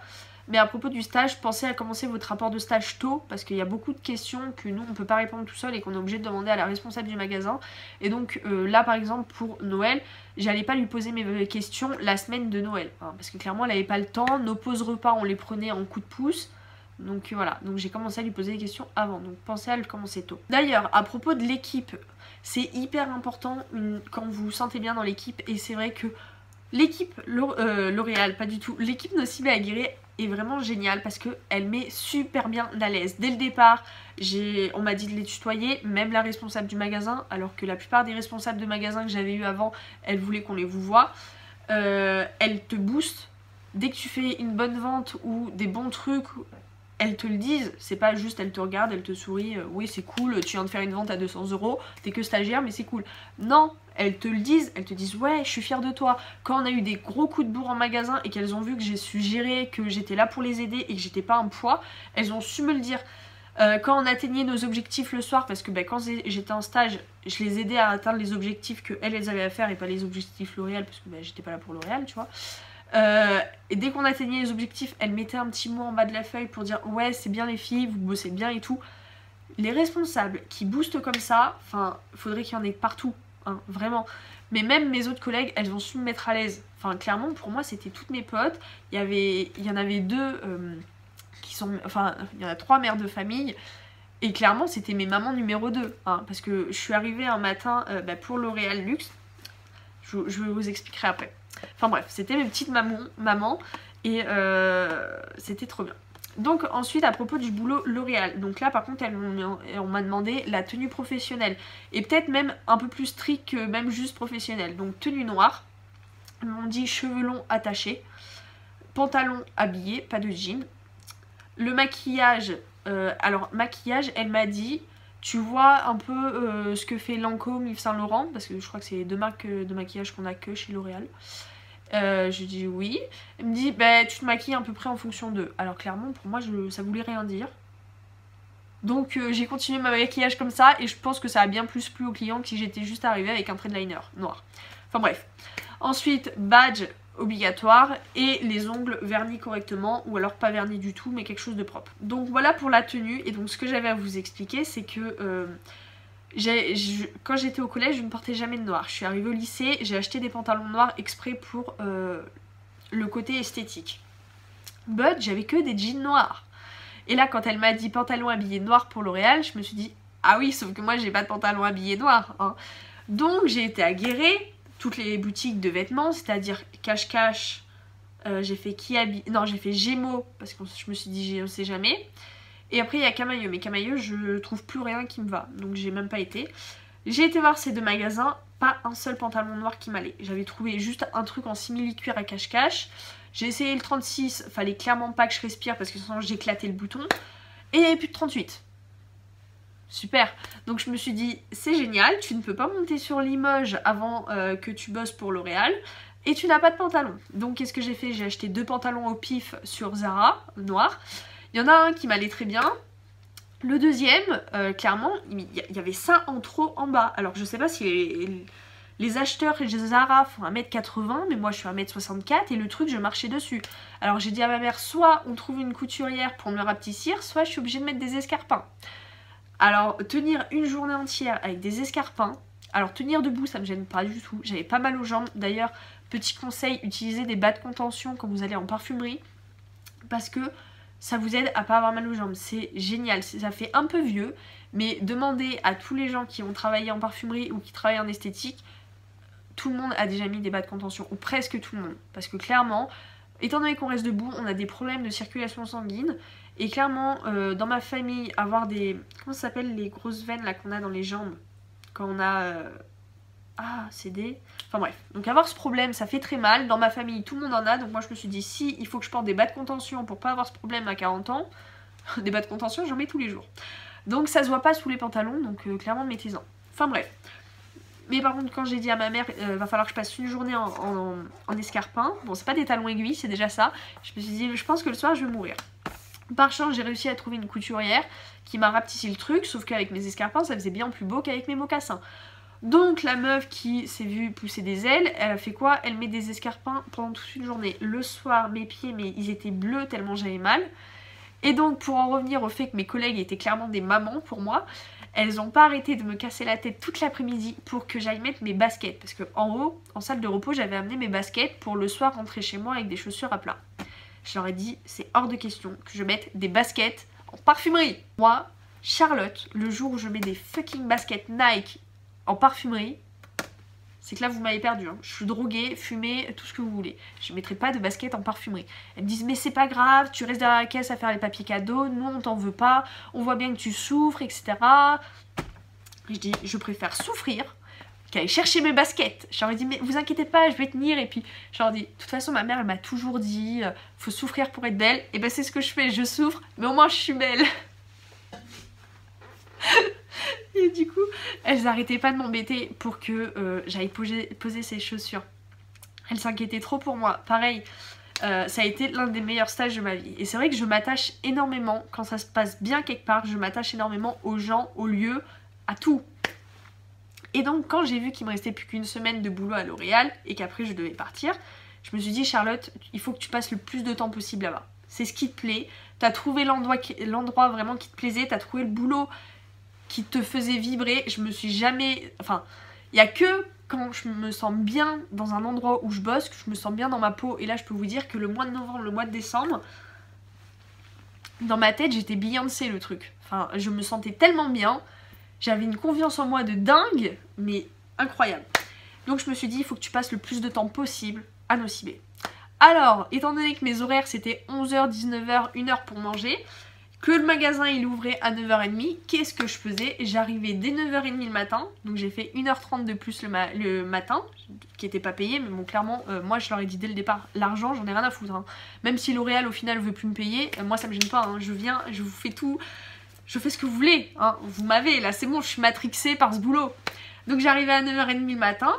A: mais à propos du stage, pensez à commencer votre rapport de stage tôt, parce qu'il y a beaucoup de questions que nous on peut pas répondre tout seul et qu'on est obligé de demander à la responsable du magasin. Et donc là par exemple pour Noël, j'allais pas lui poser mes questions la semaine de Noël, hein, parce que clairement elle avait pas le temps, nos pauses repas on les prenait en coup de pouce. Donc voilà, donc j'ai commencé à lui poser des questions avant, donc pensez à le commencer tôt. D'ailleurs, à propos de l'équipe, c'est hyper important quand vous vous sentez bien dans l'équipe, et c'est vrai que l'équipe L'Oréal, pas du tout, l'équipe Nocibé Aguirre est vraiment géniale parce qu'elle met super bien à l'aise. Dès le départ, on m'a dit de les tutoyer, même la responsable du magasin, alors que la plupart des responsables de magasins que j'avais eu avant, elles voulaient qu'on les vous voit. Elles te boostent. Dès que tu fais une bonne vente ou des bons trucs, elles te le disent, c'est pas juste elles te regardent, elles te sourient, oui c'est cool, tu viens de faire une vente à 200 €, t'es que stagiaire mais c'est cool. Non, elles te le disent, elles te disent ouais je suis fière de toi. Quand on a eu des gros coups de bourre en magasin et qu'elles ont vu que j'ai su gérer, que j'étais là pour les aider et que j'étais pas un poids, elles ont su me le dire. Quand on atteignait nos objectifs le soir, parce que quand j'étais en stage, je les aidais à atteindre les objectifs qu'elles avaient à faire et pas les objectifs L'Oréal, parce que j'étais pas là pour L'Oréal, tu vois. Et dès qu'on atteignait les objectifs, elle mettait un petit mot en bas de la feuille pour dire ouais c'est bien les filles, vous bossez bien et tout. Les responsables qui boostent comme ça, enfin faudrait qu'il y en ait partout, hein, vraiment. Mais même mes autres collègues, elles ont su me mettre à l'aise. Enfin clairement pour moi c'était toutes mes potes. Il y en avait deux qui sont, enfin il y en a 3 mères de famille. Et clairement c'était mes mamans numéro 2, hein, parce que je suis arrivée un matin pour L'Oréal Luxe. Je vous expliquerai après. Enfin bref, c'était mes petites mamans et c'était trop bien. Donc ensuite à propos du boulot L'Oréal, donc là par contre on m'a demandé la tenue professionnelle et peut-être même un peu plus strict que même juste professionnelle. Donc tenue noire, ils m'ont dit cheveux longs attachés, pantalon habillé, pas de jean. Le maquillage, alors maquillage elle m'a dit tu vois un peu ce que fait Lancôme, Yves Saint Laurent, parce que je crois que c'est les 2 marques de maquillage qu'on a que chez L'Oréal. Je dis oui. Elle me dit bah tu te maquilles à peu près en fonction d'eux. Alors clairement pour moi ça voulait rien dire. Donc j'ai continué ma maquillage comme ça et je pense que ça a bien plus plu aux clients que si j'étais juste arrivée avec un trait de liner noir. Enfin bref. Ensuite badge obligatoire et les ongles vernis correctement ou alors pas vernis du tout mais quelque chose de propre. Donc voilà pour la tenue et donc ce que j'avais à vous expliquer c'est que quand j'étais au collège je ne portais jamais de noir. Je suis arrivée au lycée, j'ai acheté des pantalons noirs exprès pour le côté esthétique. But j'avais que des jeans noirs. Et là quand elle m'a dit pantalon habillé noir pour L'Oréal, je me suis dit Ah oui, sauf que moi j'ai pas de pantalon habillé noir, hein. Donc j'ai été aguerrer toutes les boutiques de vêtements, c'est-à-dire Cache-Cache, j'ai fait non, j'ai fait Gémeaux, parce que je me suis dit on sait jamais. Et après il y a Camaïeu, mais Camaïeu je trouve plus rien qui me va, donc j'ai même pas été. J'ai été voir ces deux magasins, pas un seul pantalon noir qui m'allait. J'avais trouvé juste un truc en simili-cuir à Cache-Cache. J'ai essayé le 36, fallait clairement pas que je respire parce que sinon j'éclatais le bouton. Et il n'y avait plus de 38. Super. Donc je me suis dit, c'est génial, tu ne peux pas monter sur Limoges avant que tu bosses pour L'Oréal. Et tu n'as pas de pantalon. Donc qu'est-ce que j'ai fait? J'ai acheté 2 pantalons au pif sur Zara, noirs. Il y en a un qui m'allait très bien. Le deuxième, clairement, il y avait ça en trop en bas. Alors je sais pas si les acheteurs chez Zara font 1m80, mais moi je suis 1m64 et le truc je marchais dessus. Alors j'ai dit à ma mère, soit on trouve une couturière pour me le rapetissir, soit je suis obligée de mettre des escarpins. Alors tenir une journée entière avec des escarpins, alors tenir debout ça me gêne pas du tout, j'avais pas mal aux jambes. D'ailleurs, petit conseil, utilisez des bas de contention quand vous allez en parfumerie, parce que ça vous aide à pas avoir mal aux jambes, c'est génial, ça fait un peu vieux, mais demandez à tous les gens qui ont travaillé en parfumerie ou qui travaillent en esthétique, tout le monde a déjà mis des bas de contention, ou presque tout le monde, parce que clairement, étant donné qu'on reste debout, on a des problèmes de circulation sanguine, et clairement, dans ma famille, avoir des... Comment ça s'appelle les grosses veines là qu'on a dans les jambes, quand on a... Ah, c'est des... Enfin bref, donc avoir ce problème, ça fait très mal. Dans ma famille, tout le monde en a, donc moi je me suis dit, si il faut que je porte des bas de contention pour pas avoir ce problème à 40 ans, des bas de contention, j'en mets tous les jours. Donc ça se voit pas sous les pantalons, donc clairement mettez-en. Enfin bref. Mais par contre, quand j'ai dit à ma mère, va falloir que je passe une journée en escarpin, bon c'est pas des talons aiguilles, c'est déjà ça, je me suis dit, je pense que le soir je vais mourir. Par chance, j'ai réussi à trouver une couturière qui m'a rapetissé le truc, sauf qu'avec mes escarpins, ça faisait bien plus beau qu'avec mes mocassins. Donc la meuf qui s'est vue pousser des ailes, elle a fait quoi? Elle met des escarpins pendant toute une journée. Le soir, mes pieds, mais ils étaient bleus tellement j'avais mal. Et donc pour en revenir au fait que mes collègues étaient clairement des mamans pour moi, elles n'ont pas arrêté de me casser la tête toute l'après-midi pour que j'aille mettre mes baskets. Parce que en haut, en salle de repos, j'avais amené mes baskets pour le soir rentrer chez moi avec des chaussures à plat. Je leur ai dit, c'est hors de question que je mette des baskets en parfumerie. Moi, Charlotte, le jour où je mets des fucking baskets Nike en parfumerie, c'est que là vous m'avez perdu, hein. Je suis droguée, fumée, tout ce que vous voulez. Je ne mettrai pas de baskets en parfumerie. Elles me disent mais c'est pas grave, tu restes derrière la caisse à faire les papiers cadeaux, nous on t'en veut pas, on voit bien que tu souffres, etc. Et je dis je préfère souffrir qu'aller chercher mes baskets. Je leur ai dit mais vous inquiétez pas, je vais tenir. Et puis je leur ai dit de toute façon ma mère elle m'a toujours dit faut souffrir pour être belle. Et ben c'est ce que je fais, je souffre, mais au moins je suis belle. Et du coup, elles arrêtaient pas de m'embêter pour que j'aille poser ces chaussures. Elles s'inquiétaient trop pour moi. Pareil, ça a été l'un des meilleurs stages de ma vie. Et c'est vrai que je m'attache énormément, quand ça se passe bien quelque part, je m'attache énormément aux gens, aux lieux, à tout. Et donc quand j'ai vu qu'il me restait plus qu'une semaine de boulot à L'Oréal et qu'après je devais partir, je me suis dit Charlotte, il faut que tu passes le plus de temps possible là-bas. C'est ce qui te plaît, t'as trouvé l'endroit vraiment qui te plaisait, t'as trouvé le boulot qui te faisait vibrer. Je me suis jamais... Enfin, il n'y a que quand je me sens bien dans un endroit où je bosse, que je me sens bien dans ma peau. Et là, je peux vous dire que le mois de novembre, le mois de décembre, dans ma tête, j'étais Beyoncé le truc. Enfin, je me sentais tellement bien. J'avais une confiance en moi de dingue, mais incroyable. Donc je me suis dit, il faut que tu passes le plus de temps possible à Nocibé. Alors, étant donné que mes horaires, c'était 11h, 19h, 1h pour manger, que le magasin il ouvrait à 9h30, qu'est-ce que je faisais? J'arrivais dès 9h30 le matin, donc j'ai fait 1h30 de plus le matin, qui n'était pas payé, mais bon clairement, moi je leur ai dit dès le départ, l'argent j'en ai rien à foutre, hein. Même si L'Oréal au final veut plus me payer, moi ça me gêne pas, hein. Je viens, je vous fais tout, je fais ce que vous voulez, hein. Vous m'avez, là c'est bon, je suis matrixée par ce boulot. Donc j'arrivais à 9h30 le matin,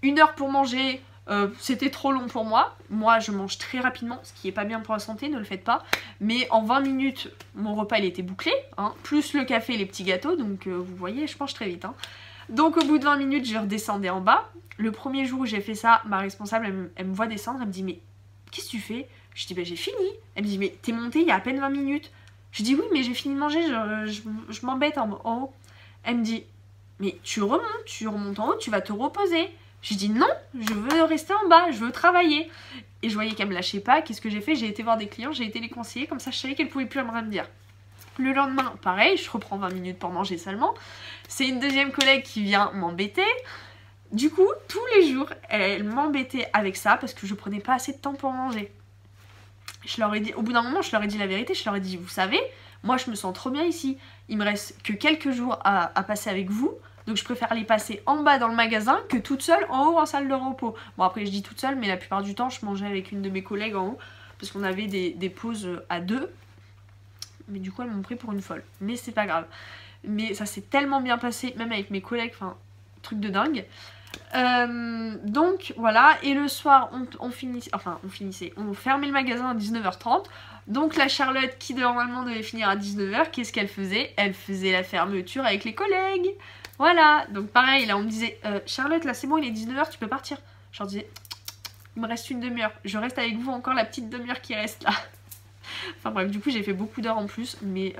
A: 1h pour manger. C'était trop long pour moi. Moi je mange très rapidement, ce qui est pas bien pour la santé, ne le faites pas. Mais en 20 minutes mon repas il était bouclé, hein, plus le café et les petits gâteaux. Donc vous voyez je mange très vite, hein. Donc au bout de 20 minutes je redescendais en bas. Le premier jour où j'ai fait ça, ma responsable elle me voit descendre, elle me dit mais qu'est-ce que tu fais? Je dis bah j'ai fini. Elle me dit mais t'es montée il y a à peine 20 minutes. Je dis oui mais j'ai fini de manger, je m'embête en haut. Elle me dit mais tu remontes en haut, tu vas te reposer. J'ai dit non, je veux rester en bas, je veux travailler. Et je voyais qu'elle me lâchait pas, qu'est-ce que j'ai fait? J'ai été voir des clients, j'ai été les conseiller, comme ça je savais qu'elle pouvait plus rien me dire. Le lendemain, pareil, je reprends 20 minutes pour manger seulement. C'est une deuxième collègue qui vient m'embêter. Du coup, tous les jours, elle m'embêtait avec ça parce que je prenais pas assez de temps pour manger. Je leur ai dit, au bout d'un moment, je leur ai dit la vérité. Je leur ai dit, vous savez, moi je me sens trop bien ici. Il me reste que quelques jours à passer avec vous. Donc je préfère les passer en bas dans le magasin que toute seule en haut en salle de repos. Bon après je dis toute seule, mais la plupart du temps je mangeais avec une de mes collègues en haut. Parce qu'on avait des pauses à deux. Mais du coup elles m'ont pris pour une folle. Mais c'est pas grave. Mais ça s'est tellement bien passé, même avec mes collègues, enfin truc de dingue. Donc voilà, et le soir on finissait, on fermait le magasin à 19h30. Donc la Charlotte qui normalement devait finir à 19h, qu'est-ce qu'elle faisait? Elle faisait la fermeture avec les collègues. Voilà, donc pareil, là on me disait Charlotte, là c'est bon, il est 19h, tu peux partir. Je leur disais, il me reste une demi-heure, je reste avec vous encore la petite demi-heure qui reste là. Enfin bref, du coup j'ai fait beaucoup d'heures en plus, mais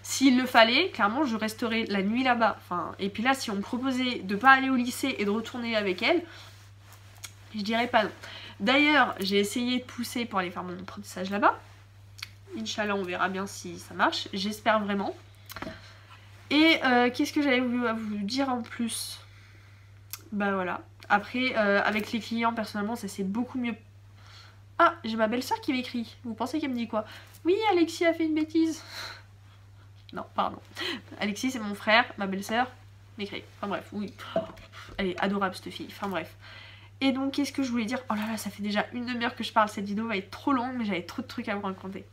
A: s'il le fallait, clairement je resterais la nuit là-bas. Enfin, et puis là, si on me proposait de pas aller au lycée et de retourner avec elle, je dirais pas non. D'ailleurs, j'ai essayé de pousser pour aller faire mon apprentissage là-bas. Inch'Allah, on verra bien si ça marche, j'espère vraiment. Et qu'est-ce que j'allais vous dire en plus? Bah voilà. Après, avec les clients, personnellement, ça c'est beaucoup mieux. Ah, j'ai ma belle-sœur qui m'écrit. Vous pensez qu'elle me dit quoi? Oui, Alexis a fait une bêtise. Non, pardon. Alexis, c'est mon frère, ma belle-sœur m'écrit. Enfin bref, oui. Elle est adorable, cette fille. Enfin bref. Et donc, qu'est-ce que je voulais dire? Oh là là, ça fait déjà une demi-heure que je parle. Cette vidéo va être trop longue, mais j'avais trop de trucs à vous raconter.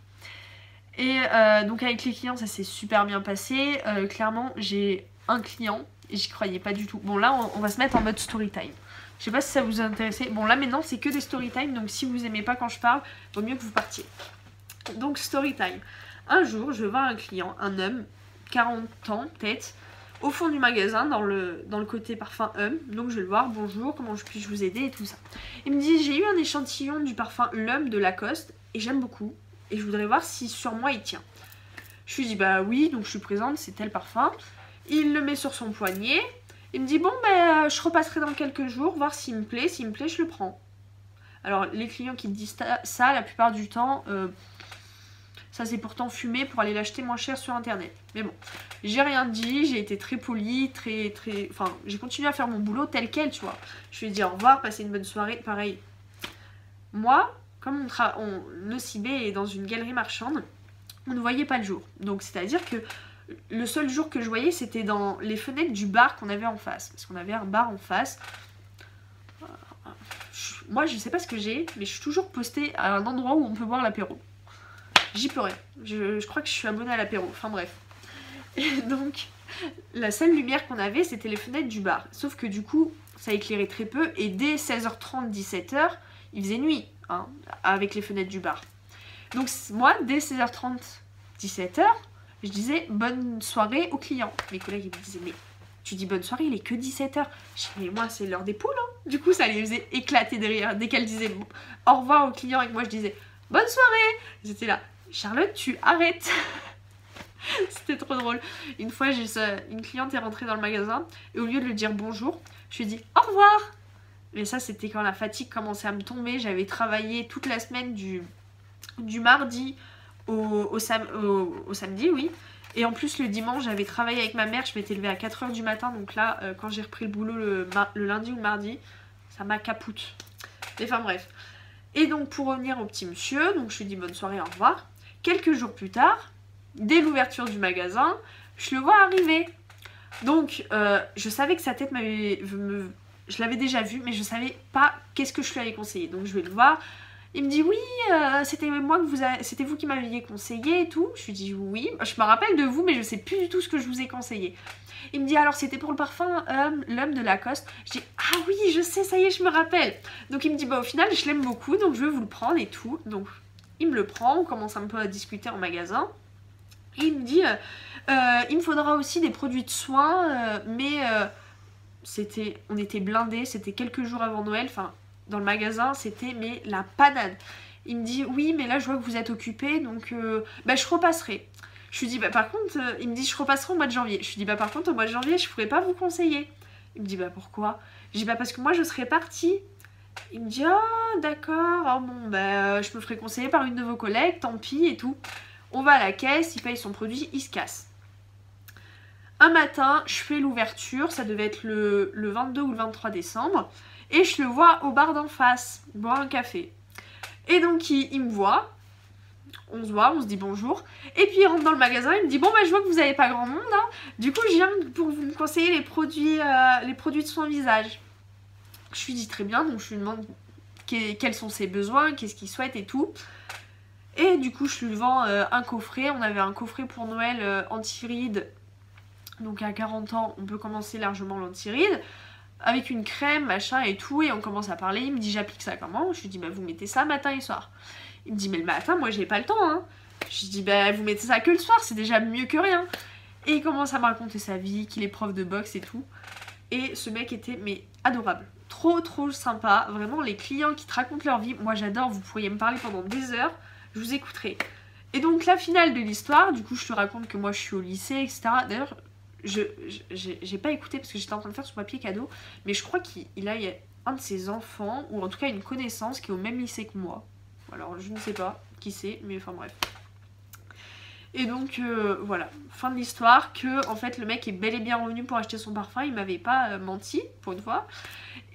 A: Et donc avec les clients, ça s'est super bien passé. Clairement, j'ai un client et j'y croyais pas du tout. Bon là, on va se mettre en mode story time. Je sais pas si ça vous a intéressé. Bon là maintenant, c'est que des story time, donc si vous aimez pas quand je parle, vaut mieux que vous partiez. Donc story time. Un jour, je vais voir un client, un homme, 40 ans peut-être, au fond du magasin, dans le côté parfum homme. Donc je vais le voir, bonjour, comment puis-je vous aider et tout ça. Il me dit, j'ai eu un échantillon du parfum l'homme de Lacoste et j'aime beaucoup. Et je voudrais voir si sur moi il tient. Je lui dis bah oui, donc je suis présente, c'est tel parfum. Il le met sur son poignet. Il me dit bon ben je repasserai dans quelques jours, voir s'il me plaît. S'il me plaît, je le prends. Alors les clients qui me disent ça, la plupart du temps, ça c'est pourtant fumé pour aller l'acheter moins cher sur internet. Mais bon, j'ai rien dit, j'ai été très polie, enfin j'ai continué à faire mon boulot tel quel, tu vois. Je lui ai dit au revoir, passez une bonne soirée, pareil. Moi, comme le CIB est dans une galerie marchande, on ne voyait pas le jour. Donc c'est à dire que le seul jour que je voyais, c'était dans les fenêtres du bar qu'on avait en face. Parce qu'on avait un bar en face. Moi je sais pas ce que j'ai, mais je suis toujours postée à un endroit où on peut boire l'apéro. J'y peux rien. Je crois que je suis abonnée à l'apéro. Enfin bref. Et donc la seule lumière qu'on avait, c'était les fenêtres du bar. Sauf que du coup, ça éclairait très peu. Et dès 16h30, 17h, il faisait nuit. Hein, avec les fenêtres du bar. Donc moi, dès 16h30, 17h, je disais bonne soirée aux clients. Mes collègues ils me disaient mais tu dis bonne soirée, il est que 17h. Je dis mais moi c'est l'heure des poules. Hein. Du coup ça les faisait éclater de rire. Dès qu'elle disait au revoir aux clients et que moi je disais bonne soirée, j'étais là, Charlotte tu arrêtes. C'était trop drôle. Une fois une cliente est rentrée dans le magasin et au lieu de lui dire bonjour, je lui ai dit au revoir. Mais ça c'était quand la fatigue commençait à me tomber. J'avais travaillé toute la semaine du mardi au samedi, oui. Et en plus le dimanche j'avais travaillé avec ma mère. Je m'étais levée à 4h du matin. Donc là quand j'ai repris le boulot le lundi ou le mardi, ça m'a capoute. Enfin bref. Et donc pour revenir au petit monsieur, donc je lui dis bonne soirée, au revoir. Quelques jours plus tard, dès l'ouverture du magasin, je le vois arriver. Donc je savais que sa tête je l'avais déjà vu, mais je savais pas qu'est-ce que je lui avais conseillé. Donc je vais le voir. Il me dit oui, c'était vous qui m'aviez conseillé et tout. Je lui dis oui, je me rappelle de vous, mais je sais plus du tout ce que je vous ai conseillé. Il me dit alors c'était pour le parfum l'homme de Lacoste. Je dis ah oui, je sais, ça y est, je me rappelle. Donc il me dit bah au final je l'aime beaucoup, donc je veux vous le prendre et tout. Donc il me le prend, on commence un peu à discuter en magasin. Et il me dit il me faudra aussi des produits de soins, mais on était blindés, c'était quelques jours avant Noël, enfin dans le magasin c'était mais la panade. Il me dit oui mais là je vois que vous êtes occupé donc bah je repasserai. Je lui dis bah par contre il me dit je repasserai au mois de janvier. Je lui dis bah par contre au mois de janvier je pourrais pas vous conseiller. Il me dit bah pourquoi? Je dis bah parce que moi je serais partie. Il me dit oh d'accord, oh bon bah je me ferai conseiller par une de vos collègues, tant pis et tout. On va à la caisse, il paye son produit, il se casse. Un matin, je fais l'ouverture, ça devait être le 22 ou le 23 décembre, et je le vois au bar d'en face, boire un café. Et donc il me voit, on se voit, on se dit bonjour, et puis il rentre dans le magasin, il me dit bon bah je vois que vous n'avez pas grand monde, hein. Du coup je viens pour vous conseiller les produits de soin visage. Je lui dis très bien, donc je lui demande quels sont ses besoins, qu'est-ce qu'il souhaite et tout. Et du coup je lui vends un coffret, on avait un coffret pour Noël anti-rides, donc à 40 ans on peut commencer largement l'anti-rides, avec une crème, machin et tout, et on commence à parler, il me dit j'applique ça comment? Je lui dis bah vous mettez ça matin et soir. Il me dit mais le matin moi j'ai pas le temps hein. Je lui dis bah vous mettez ça que le soir, c'est déjà mieux que rien. Et il commence à me raconter sa vie, qu'il est prof de boxe et tout. Et ce mec était mais adorable, trop sympa, vraiment les clients qui te racontent leur vie, moi j'adore, vous pourriez me parler pendant des heures, je vous écouterai. Et donc la finale de l'histoire, du coup je te raconte que moi je suis au lycée, etc. D'ailleurs j'ai pas écouté parce que j'étais en train de faire son papier cadeau, mais je crois qu'il a un de ses enfants, ou en tout cas une connaissance qui est au même lycée que moi. Alors je ne sais pas qui c'est, mais enfin bref. Et donc voilà, fin de l'histoire, que en fait le mec est bel et bien revenu pour acheter son parfum, il m'avait pas menti pour une fois.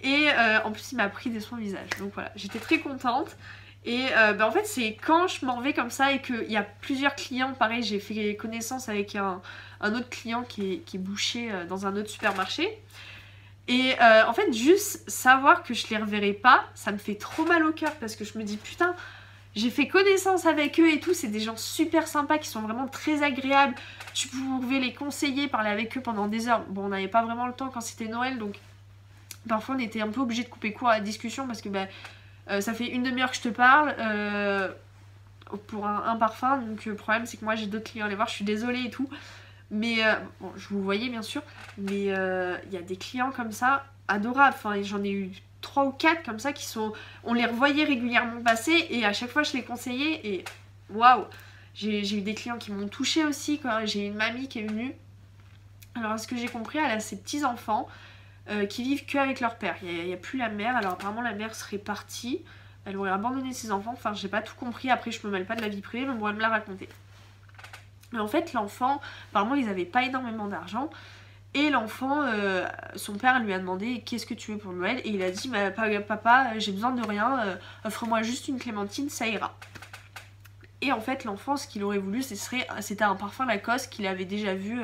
A: Et en plus il m'a pris des soins visage, donc voilà, j'étais très contente. Et en fait c'est quand je m'en vais comme ça et qu'il y a plusieurs clients, pareil j'ai fait connaissance avec un autre client qui est boucher dans un autre supermarché. Et en fait juste savoir que je les reverrai pas, ça me fait trop mal au cœur parce que je me dis putain, j'ai fait connaissance avec eux et tout, c'est des gens super sympas qui sont vraiment très agréables. Tu pouvais les conseiller, parler avec eux pendant des heures. Bon on n'avait pas vraiment le temps quand c'était Noël, donc parfois on était un peu obligé de couper court à la discussion parce que ça fait une demi-heure que je te parle pour un parfum, donc le problème c'est que moi j'ai d'autres clients à aller voir, je suis désolée et tout. Mais bon, je vous voyais bien sûr, mais il y a des clients comme ça, adorables, enfin j'en ai eu 3 ou 4 comme ça qui sont... On les revoyait régulièrement passer et à chaque fois je les conseillais et waouh. J'ai eu des clients qui m'ont touchée aussi, quoi. J'ai une mamie qui est venue. Alors à ce que j'ai compris, elle a ses petits-enfants qui vivent qu'avec leur père. Il n'y a plus la mère, alors apparemment la mère serait partie. Elle aurait abandonné ses enfants, enfin j'ai pas tout compris, après je me mêle pas de la vie privée, mais bon elle me l'a raconté. Mais en fait l'enfant, apparemment ils avaient pas énormément d'argent. Et l'enfant, son père lui a demandé qu'est-ce que tu veux pour Noël, et il a dit bah, papa j'ai besoin de rien, offre-moi juste une clémentine, ça ira. Et en fait l'enfant ce qu'il aurait voulu c'était un parfum Lacoste qu'il avait déjà vu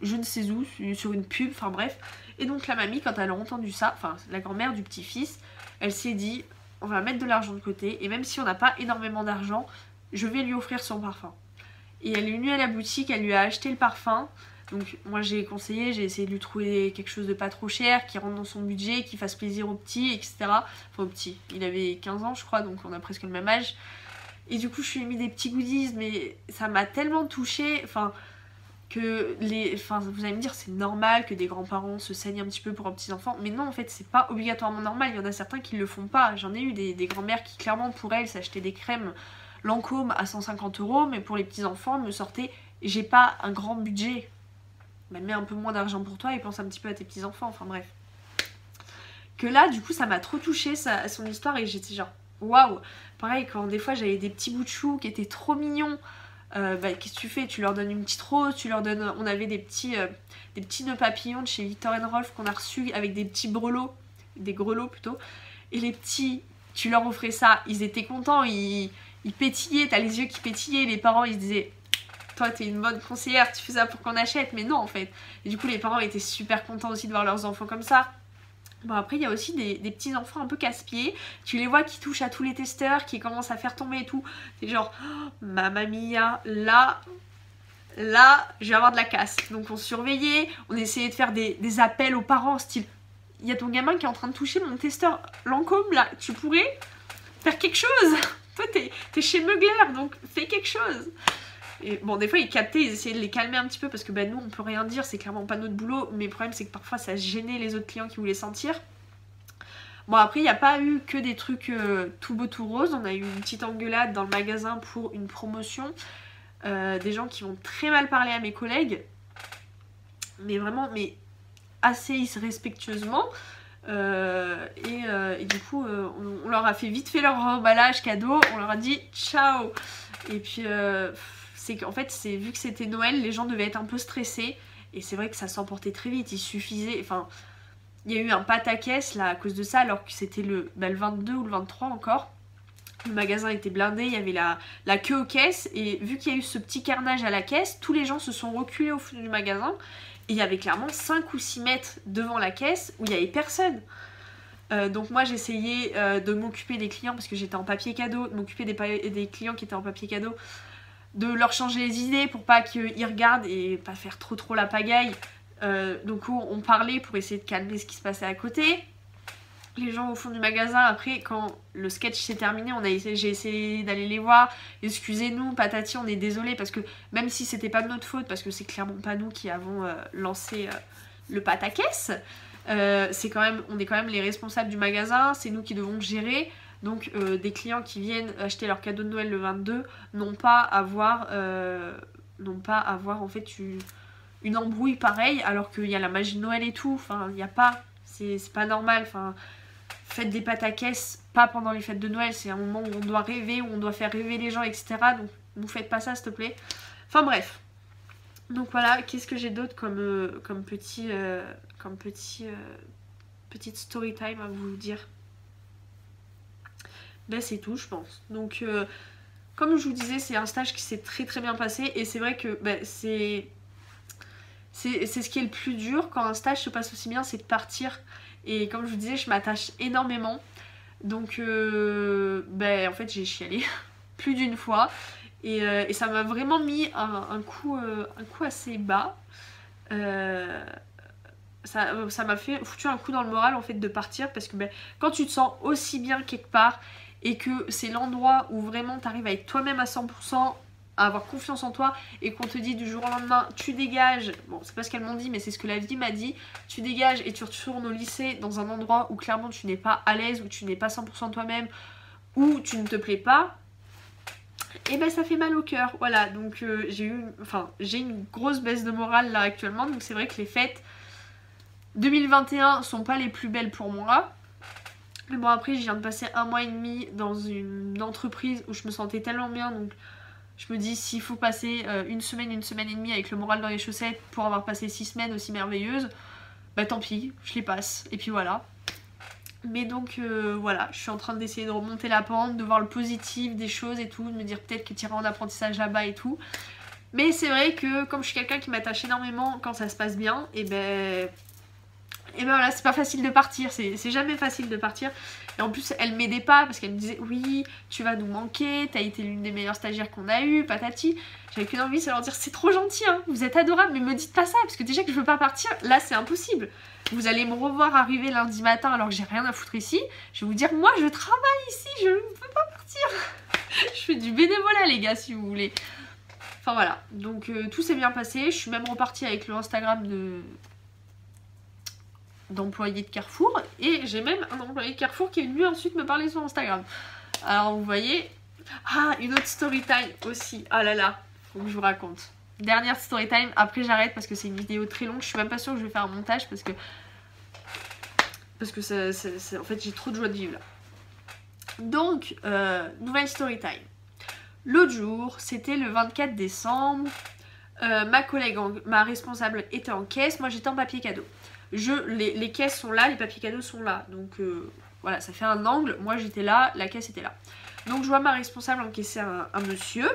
A: je ne sais où, sur une pub, enfin bref. Et donc la mamie quand elle a entendu ça, enfin la grand-mère du petit-fils, elle s'est dit on va mettre de l'argent de côté et même si on n'a pas énormément d'argent, je vais lui offrir son parfum. Et elle est venue à la boutique, elle lui a acheté le parfum. Donc moi j'ai conseillé, j'ai essayé de lui trouver quelque chose de pas trop cher, qui rentre dans son budget, qui fasse plaisir aux petits, etc. Enfin aux petits, il avait 15 ans je crois, donc on a presque le même âge. Et du coup je lui ai mis des petits goodies, mais ça m'a tellement touchée, enfin que vous allez me dire c'est normal que des grands-parents se saignent un petit peu pour leurs petits-enfants, mais non en fait c'est pas obligatoirement normal, il y en a certains qui le font pas. J'en ai eu des grand-mères qui clairement pour elles s'achetaient des crèmes Lancôme à 150 €, mais pour les petits-enfants me sortaient j'ai pas un grand budget. Bah, mets un peu moins d'argent pour toi et pense un petit peu à tes petits-enfants, enfin bref. Que là, du coup, ça m'a trop touchée son histoire et j'étais genre waouh. Pareil, quand des fois j'avais des petits bouts de chou qui étaient trop mignons, qu'est-ce que tu fais? Tu leur donnes une petite rose, tu leur donnes... On avait des petits nœuds papillons de chez Victor & Rolf qu'on a reçus avec des petits brelots, des grelots plutôt. Et les petits, tu leur offrais ça, ils étaient contents, ils pétillaient, t'as les yeux qui pétillaient, les parents ils se disaient toi t'es une bonne conseillère, tu fais ça pour qu'on achète, mais non en fait. Et du coup les parents étaient super contents aussi de voir leurs enfants comme ça. Bon après il y a aussi des petits enfants un peu casse-pieds, tu les vois qui touchent à tous les testeurs, qui commencent à faire tomber et tout. C'est genre, oh, mamma mia, là je vais avoir de la casse. Donc on surveillait, on essayait de faire des appels aux parents style, il y a ton gamin qui est en train de toucher mon testeur Lancôme là, tu pourrais faire quelque chose. Toi t'es chez Mugler, donc fais quelque chose. Et bon des fois ils captaient, ils essayaient de les calmer un petit peu parce que nous on peut rien dire, c'est clairement pas notre boulot, mais le problème c'est que parfois ça gênait les autres clients qui voulaient sentir. Bon après il n'y a pas eu que des trucs tout beau tout rose, on a eu une petite engueulade dans le magasin pour une promotion, des gens qui ont très mal parlé à mes collègues, mais vraiment assez irrespectueusement. Et du coup on leur a fait vite fait leur emballage cadeau, on leur a dit ciao. Et puis c'est qu'en fait vu que c'était Noël, les gens devaient être un peu stressés. Et c'est vrai que ça s'emportait très vite, il suffisait... Enfin, il y a eu un pataquès là à cause de ça, alors que c'était le 22 ou le 23 encore. Le magasin était blindé, il y avait la queue aux caisses, et vu qu'il y a eu ce petit carnage à la caisse, tous les gens se sont reculés au fond du magasin, et il y avait clairement 5 ou 6 mètres devant la caisse où il n'y avait personne. Donc moi j'essayais de m'occuper des clients, parce que j'étais en papier cadeau, de m'occuper des clients qui étaient en papier cadeau, de leur changer les idées pour pas qu'ils regardent et pas faire trop la pagaille. Donc on parlait pour essayer de calmer ce qui se passait à côté. Les gens au fond du magasin, après quand le sketch s'est terminé, j'ai essayé d'aller les voir. Excusez-nous, patati, on est désolé, parce que même si c'était pas de notre faute, parce que c'est clairement pas nous qui avons lancé le pataquès, on est quand même les responsables du magasin, c'est nous qui devons gérer. Donc des clients qui viennent acheter leur cadeau de Noël le 22 n'ont pas à avoir en fait une embrouille pareille, alors qu'il y a la magie de Noël et tout. Enfin, il n'y a pas, c'est pas normal. Enfin, faites des pataquès, pas pendant les fêtes de Noël, c'est un moment où on doit rêver, où on doit faire rêver les gens, etc. Donc ne faites pas ça, s'il te plaît. Enfin bref. Donc voilà, qu'est-ce que j'ai d'autre comme petite story time à vous dire? Ben c'est tout, je pense. Donc comme je vous disais, c'est un stage qui s'est très bien passé, et c'est vrai que c'est ce qui est le plus dur quand un stage se passe aussi bien, c'est de partir. Et comme je vous disais, je m'attache énormément. Donc en fait j'ai chialé plus d'une fois. Et ça m'a vraiment mis un coup assez bas. Ça m'a foutu un coup dans le moral en fait de partir, parce que quand tu te sens aussi bien quelque part, et que c'est l'endroit où vraiment t'arrives à être toi-même à 100%, à avoir confiance en toi, et qu'on te dit du jour au lendemain tu dégages, bon c'est pas ce qu'elles m'ont dit mais c'est ce que la vie m'a dit, tu dégages et tu retournes au lycée dans un endroit où clairement tu n'es pas à l'aise, où tu n'es pas 100% toi-même, où tu ne te plais pas, et ça fait mal au cœur. Voilà, donc j'ai une grosse baisse de morale là actuellement, donc c'est vrai que les fêtes 2021 sont pas les plus belles pour moi. Mais bon, après je viens de passer 1 mois et demi dans une entreprise où je me sentais tellement bien, donc je me dis s'il faut passer une semaine et demie avec le moral dans les chaussettes pour avoir passé 6 semaines aussi merveilleuses, tant pis, je les passe, et puis voilà. Mais donc voilà, je suis en train d'essayer de remonter la pente, de voir le positif des choses et tout, de me dire peut-être que tu iras en apprentissage là-bas et tout. Mais c'est vrai que comme je suis quelqu'un qui m'attache énormément quand ça se passe bien, et voilà, c'est pas facile de partir, c'est jamais facile de partir. Et en plus elle m'aidait pas, parce qu'elle me disait oui tu vas nous manquer, t'as été l'une des meilleures stagiaires qu'on a eu, patati. J'avais qu'une envie, c'est leur dire c'est trop gentil hein, vous êtes adorables, mais me dites pas ça, parce que déjà que je veux pas partir, là c'est impossible. Vous allez me revoir arriver lundi matin alors que j'ai rien à foutre ici, je vais vous dire moi je travaille ici, je ne peux pas partir. Je fais du bénévolat les gars si vous voulez. Enfin voilà, donc tout s'est bien passé, je suis même repartie avec le Instagram d'employé de Carrefour, et j'ai même un employé de Carrefour qui est venu ensuite me parler sur Instagram. Alors vous voyez, une autre story time aussi, ah là là, faut que je vous raconte. Dernière story time, après j'arrête parce que c'est une vidéo très longue, je suis même pas sûre que je vais faire un montage parce que en fait j'ai trop de joie de vivre là. Donc, nouvelle story time. L'autre jour, c'était le 24 décembre, ma responsable était en caisse, moi j'étais en papier cadeau. Les caisses sont là, les papiers cadeaux sont là. Donc voilà, ça fait un angle. Moi j'étais là, la caisse était là. Donc je vois ma responsable encaisser un monsieur.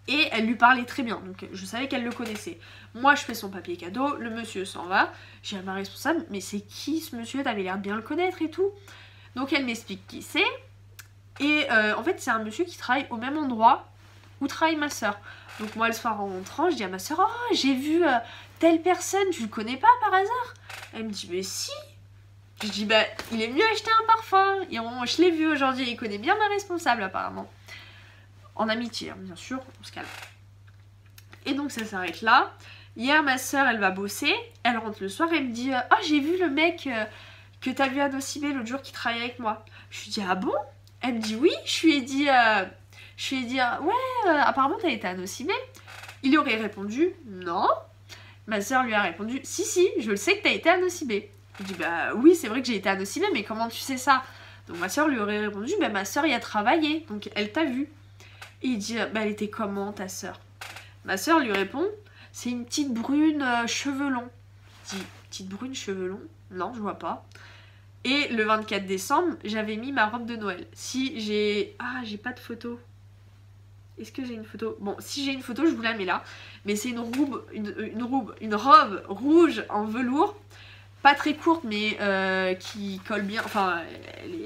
A: Et elle lui parlait très bien. Donc je savais qu'elle le connaissait. Moi je fais son papier cadeau, le monsieur s'en va. J'ai à ma responsable, mais c'est qui ce monsieur? T'avais l'air de bien le connaître et tout. Donc elle m'explique qui c'est. Et en fait c'est un monsieur qui travaille au même endroit où travaille ma soeur. Donc moi le soir en rentrant, je dis à ma soeur, oh j'ai vu telle personne, tu le connais pas par hasard? Elle me dit mais si. Je dis il est venu acheter un parfum, et je l'ai vu aujourd'hui, il connaît bien ma responsable apparemment. En amitié hein, bien sûr, on se calme. Et donc ça s'arrête là. Hier ma soeur elle va bosser, elle rentre le soir, elle me dit oh j'ai vu le mec que t'as vu à Nocibé l'autre jour qui travaillait avec moi. Je lui dis ah bon? Elle me dit oui, je lui ai dit ouais apparemment t'as été à Nocibé. Il aurait répondu non. Ma soeur lui a répondu si je le sais que t'as été à Nocibé. Je dis oui c'est vrai que j'ai été à Nocibé, mais comment tu sais ça? Donc ma soeur lui aurait répondu ma soeur y a travaillé, donc elle t'a vu. Et il dit bah elle était comment ta sœur? Ma sœur lui répond c'est une petite brune cheveux longs. Je dis petite brune cheveux longs? Non je vois pas. Et le 24 décembre j'avais mis ma robe de Noël. Si j'ai... Ah j'ai pas de photo. Est-ce que j'ai une photo? Bon si j'ai une photo je vous la mets là. Mais c'est une robe rouge en velours. Pas très courte mais qui colle bien. Enfin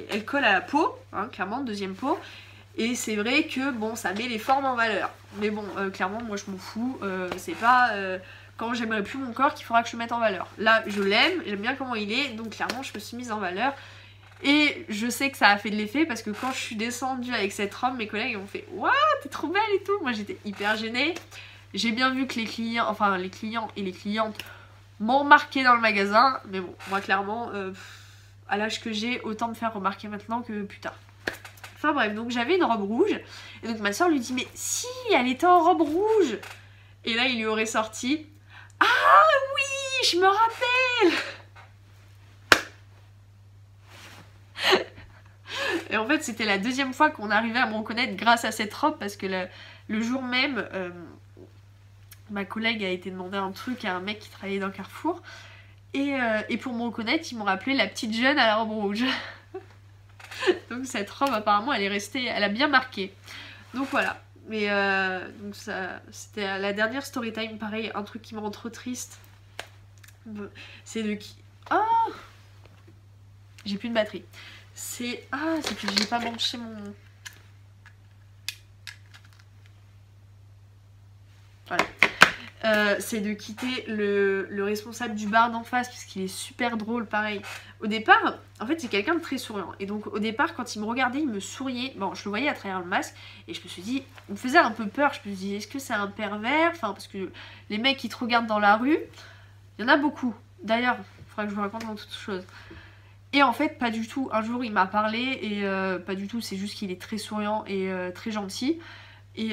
A: elle colle à la peau. Hein, clairement deuxième peau. Et c'est vrai que bon ça met les formes en valeur. Mais bon clairement moi je m'en fous. C'est pas quand j'aimerais plus mon corps qu'il faudra que je mette en valeur. Là je l'aime, j'aime bien comment il est. Donc clairement je me suis mise en valeur. Et je sais que ça a fait de l'effet parce que quand je suis descendue avec cette robe, mes collègues ont fait waouh t'es trop belle et tout. Moi j'étais hyper gênée. J'ai bien vu que les clients et les clientes m'ont remarqué dans le magasin. Mais bon moi clairement à l'âge que j'ai autant me faire remarquer maintenant que plus tard. Enfin bref, donc j'avais une robe rouge. Et donc ma soeur lui dit mais si, elle était en robe rouge. Et là il lui aurait sorti ah oui, je me rappelle. Et en fait c'était la deuxième fois qu'on arrivait à me reconnaître grâce à cette robe. Parce que le jour même, ma collègue a été demander un truc à un mec qui travaillait dans Carrefour. Et pour me reconnaître, ils m'ont rappelé la petite jeune à la robe rouge. Donc cette robe apparemment elle est restée, elle a bien marqué. Donc voilà. Mais donc ça, c'était la dernière story time. Pareil, un truc qui me rend trop triste. C'est de qui... Oh, j'ai plus de batterie. C'est... Ah, c'est que j'ai pas branché mon... Voilà. C'est de quitter le responsable du bar d'en face parce qu'il est super drôle pareil. Au départ, en fait c'est quelqu'un de très souriant. Et donc au départ quand il me regardait, il me souriait. Bon je le voyais à travers le masque et je me suis dit, il me faisait un peu peur. Je me suis dit est-ce que c'est un pervers? Enfin parce que les mecs qui te regardent dans la rue, il y en a beaucoup. D'ailleurs, il faudra que je vous raconte dans toute chose. Et en fait pas du tout. Un jour il m'a parlé et pas du tout, c'est juste qu'il est très souriant et très gentil. Et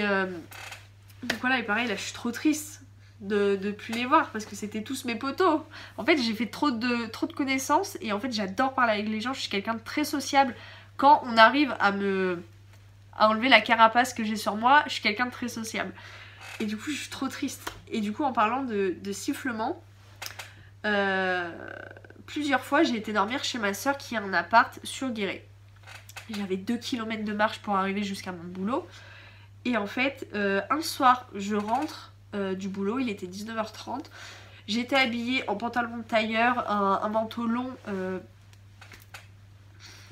A: donc voilà, et pareil là je suis trop triste de plus les voir parce que c'était tous mes potos. En fait j'ai fait trop de connaissances et en fait j'adore parler avec les gens, je suis quelqu'un de très sociable. Quand on arrive à enlever la carapace que j'ai sur moi, je suis quelqu'un de très sociable. Et du coup je suis trop triste. Et du coup en parlant de sifflement, plusieurs fois j'ai été dormir chez ma soeur qui a un appart sur Guéret. J'avais 2 km de marche pour arriver jusqu'à mon boulot. Et en fait un soir je rentre du boulot, il était 19h30. J'étais habillée en pantalon de tailleur, un manteau long.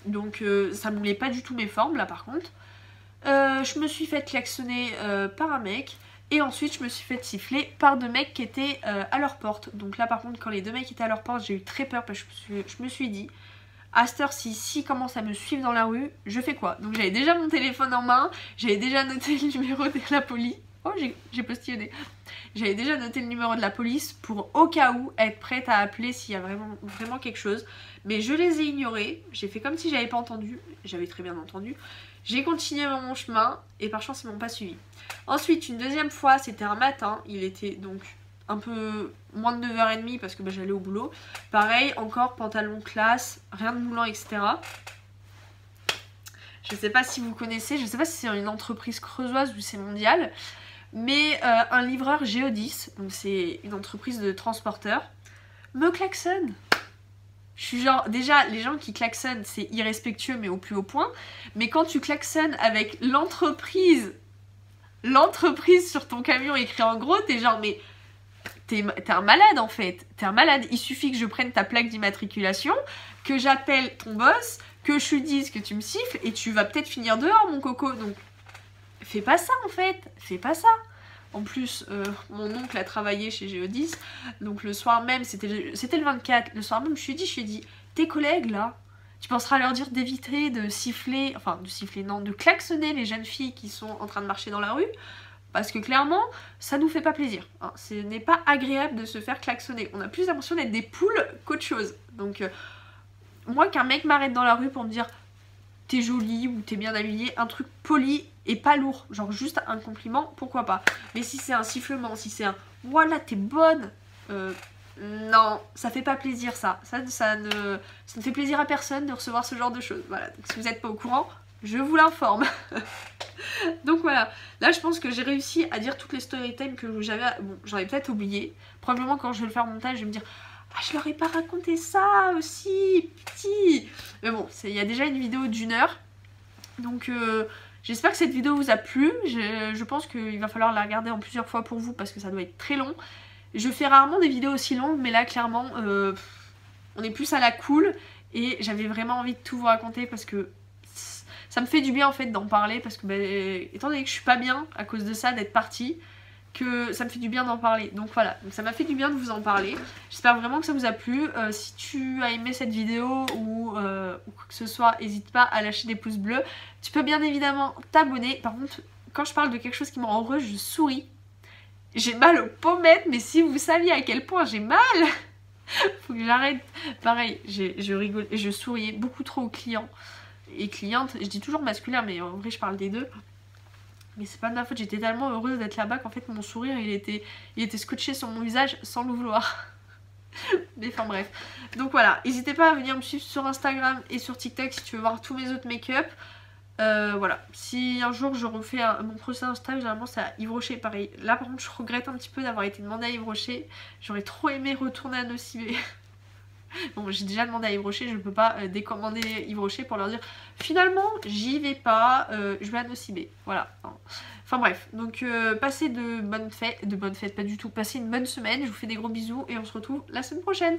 A: Donc ça moulait pas du tout mes formes là par contre. Je me suis fait klaxonner par un mec. Et ensuite je me suis fait siffler par 2 mecs qui étaient à leur porte. Donc là par contre quand les 2 mecs étaient à leur porte, j'ai eu très peur parce que je me suis dit à cette heure-ci, s'ils commencent à me suivre dans la rue, je fais quoi? Donc j'avais déjà mon téléphone en main, j'avais déjà noté le numéro de la police. Oh j'ai postillonné. J'avais déjà noté le numéro de la police pour au cas où être prête à appeler s'il y a vraiment quelque chose. Mais je les ai ignorés, j'ai fait comme si j'avais pas entendu, j'avais très bien entendu. J'ai continué mon chemin et par chance ils m'ont pas suivi. Ensuite une deuxième fois c'était un matin, il était donc un peu moins de 9h30 parce que bah, j'allais au boulot. Pareil, encore pantalon classe, rien de moulant, etc. Je sais pas si vous connaissez, je sais pas si c'est une entreprise creusoise ou c'est mondial, mais un livreur Géodis, donc c'est une entreprise de transporteurs, me klaxonne. Je suis genre, déjà les gens qui klaxonnent c'est irrespectueux mais au plus haut point, mais quand tu klaxonnes avec l'entreprise sur ton camion écrit en gros, t'es genre mais... T'es un malade en fait, t'es un malade. Il suffit que je prenne ta plaque d'immatriculation, que j'appelle ton boss, que je lui dise que tu me siffles et tu vas peut-être finir dehors mon coco. Donc fais pas ça en fait, fais pas ça. En plus mon oncle a travaillé chez Géodis, donc le soir même, c'était le 24, le soir même je lui ai dit tes collègues là, tu penseras leur dire d'éviter de siffler, enfin de siffler non, de klaxonner les jeunes filles qui sont en train de marcher dans la rue. Parce que clairement, ça nous fait pas plaisir. Hein. Ce n'est pas agréable de se faire klaxonner. On a plus l'impression d'être des poules qu'autre chose. Donc, moi, qu'un mec m'arrête dans la rue pour me dire t'es jolie ou t'es bien habillée, un truc poli et pas lourd. Genre juste un compliment, pourquoi pas. Mais si c'est un sifflement, si c'est un voilà, t'es bonne, non, ça fait pas plaisir ça. Ça ne fait plaisir à personne de recevoir ce genre de choses. Voilà, donc si vous n'êtes pas au courant, je vous l'informe. Donc voilà, là je pense que j'ai réussi à dire toutes les story time que j'avais, bon j'en ai peut-être oublié, probablement quand je vais le faire en montage je vais me dire ah je leur ai pas raconté ça aussi, petit. Mais bon, il y a déjà une vidéo d'1 heure, donc j'espère que cette vidéo vous a plu, je pense qu'il va falloir la regarder en plusieurs fois pour vous parce que ça doit être très long. Je fais rarement des vidéos aussi longues, mais là clairement on est plus à la cool et j'avais vraiment envie de tout vous raconter parce que ça me fait du bien en fait d'en parler parce que étant donné que je suis pas bien à cause de ça, d'être partie, que ça me fait du bien d'en parler. Donc voilà, donc ça m'a fait du bien de vous en parler. J'espère vraiment que ça vous a plu. Si tu as aimé cette vidéo ou quoi que ce soit, n'hésite pas à lâcher des pouces bleus. Tu peux bien évidemment t'abonner. Par contre, quand je parle de quelque chose qui me rend heureuse, je souris. J'ai mal aux pommettes, mais si vous saviez à quel point j'ai mal, faut que j'arrête. Pareil, je rigole et je souriais beaucoup trop aux clients et clientes. Je dis toujours masculin, mais en vrai je parle des deux. Mais c'est pas de ma faute, j'étais tellement heureuse d'être là-bas qu'en fait mon sourire il était scotché sur mon visage sans le vouloir. Mais enfin bref. Donc voilà, n'hésitez pas à venir me suivre sur Instagram et sur TikTok si tu veux voir tous mes autres make-up. Voilà, si un jour je refais mon prochain Insta, généralement c'est à Yves Rocher, pareil. Là par contre je regrette un petit peu d'avoir été demandé à Yves Rocher. J'aurais trop aimé retourner à Nocibé. Bon, j'ai déjà demandé à Yves Rocher, je ne peux pas décommander Yves Rocher pour leur dire finalement j'y vais pas, je vais à Nocibé. Voilà. Enfin bref, donc passez de bonnes fêtes, pas du tout, passez une bonne semaine, je vous fais des gros bisous et on se retrouve la semaine prochaine.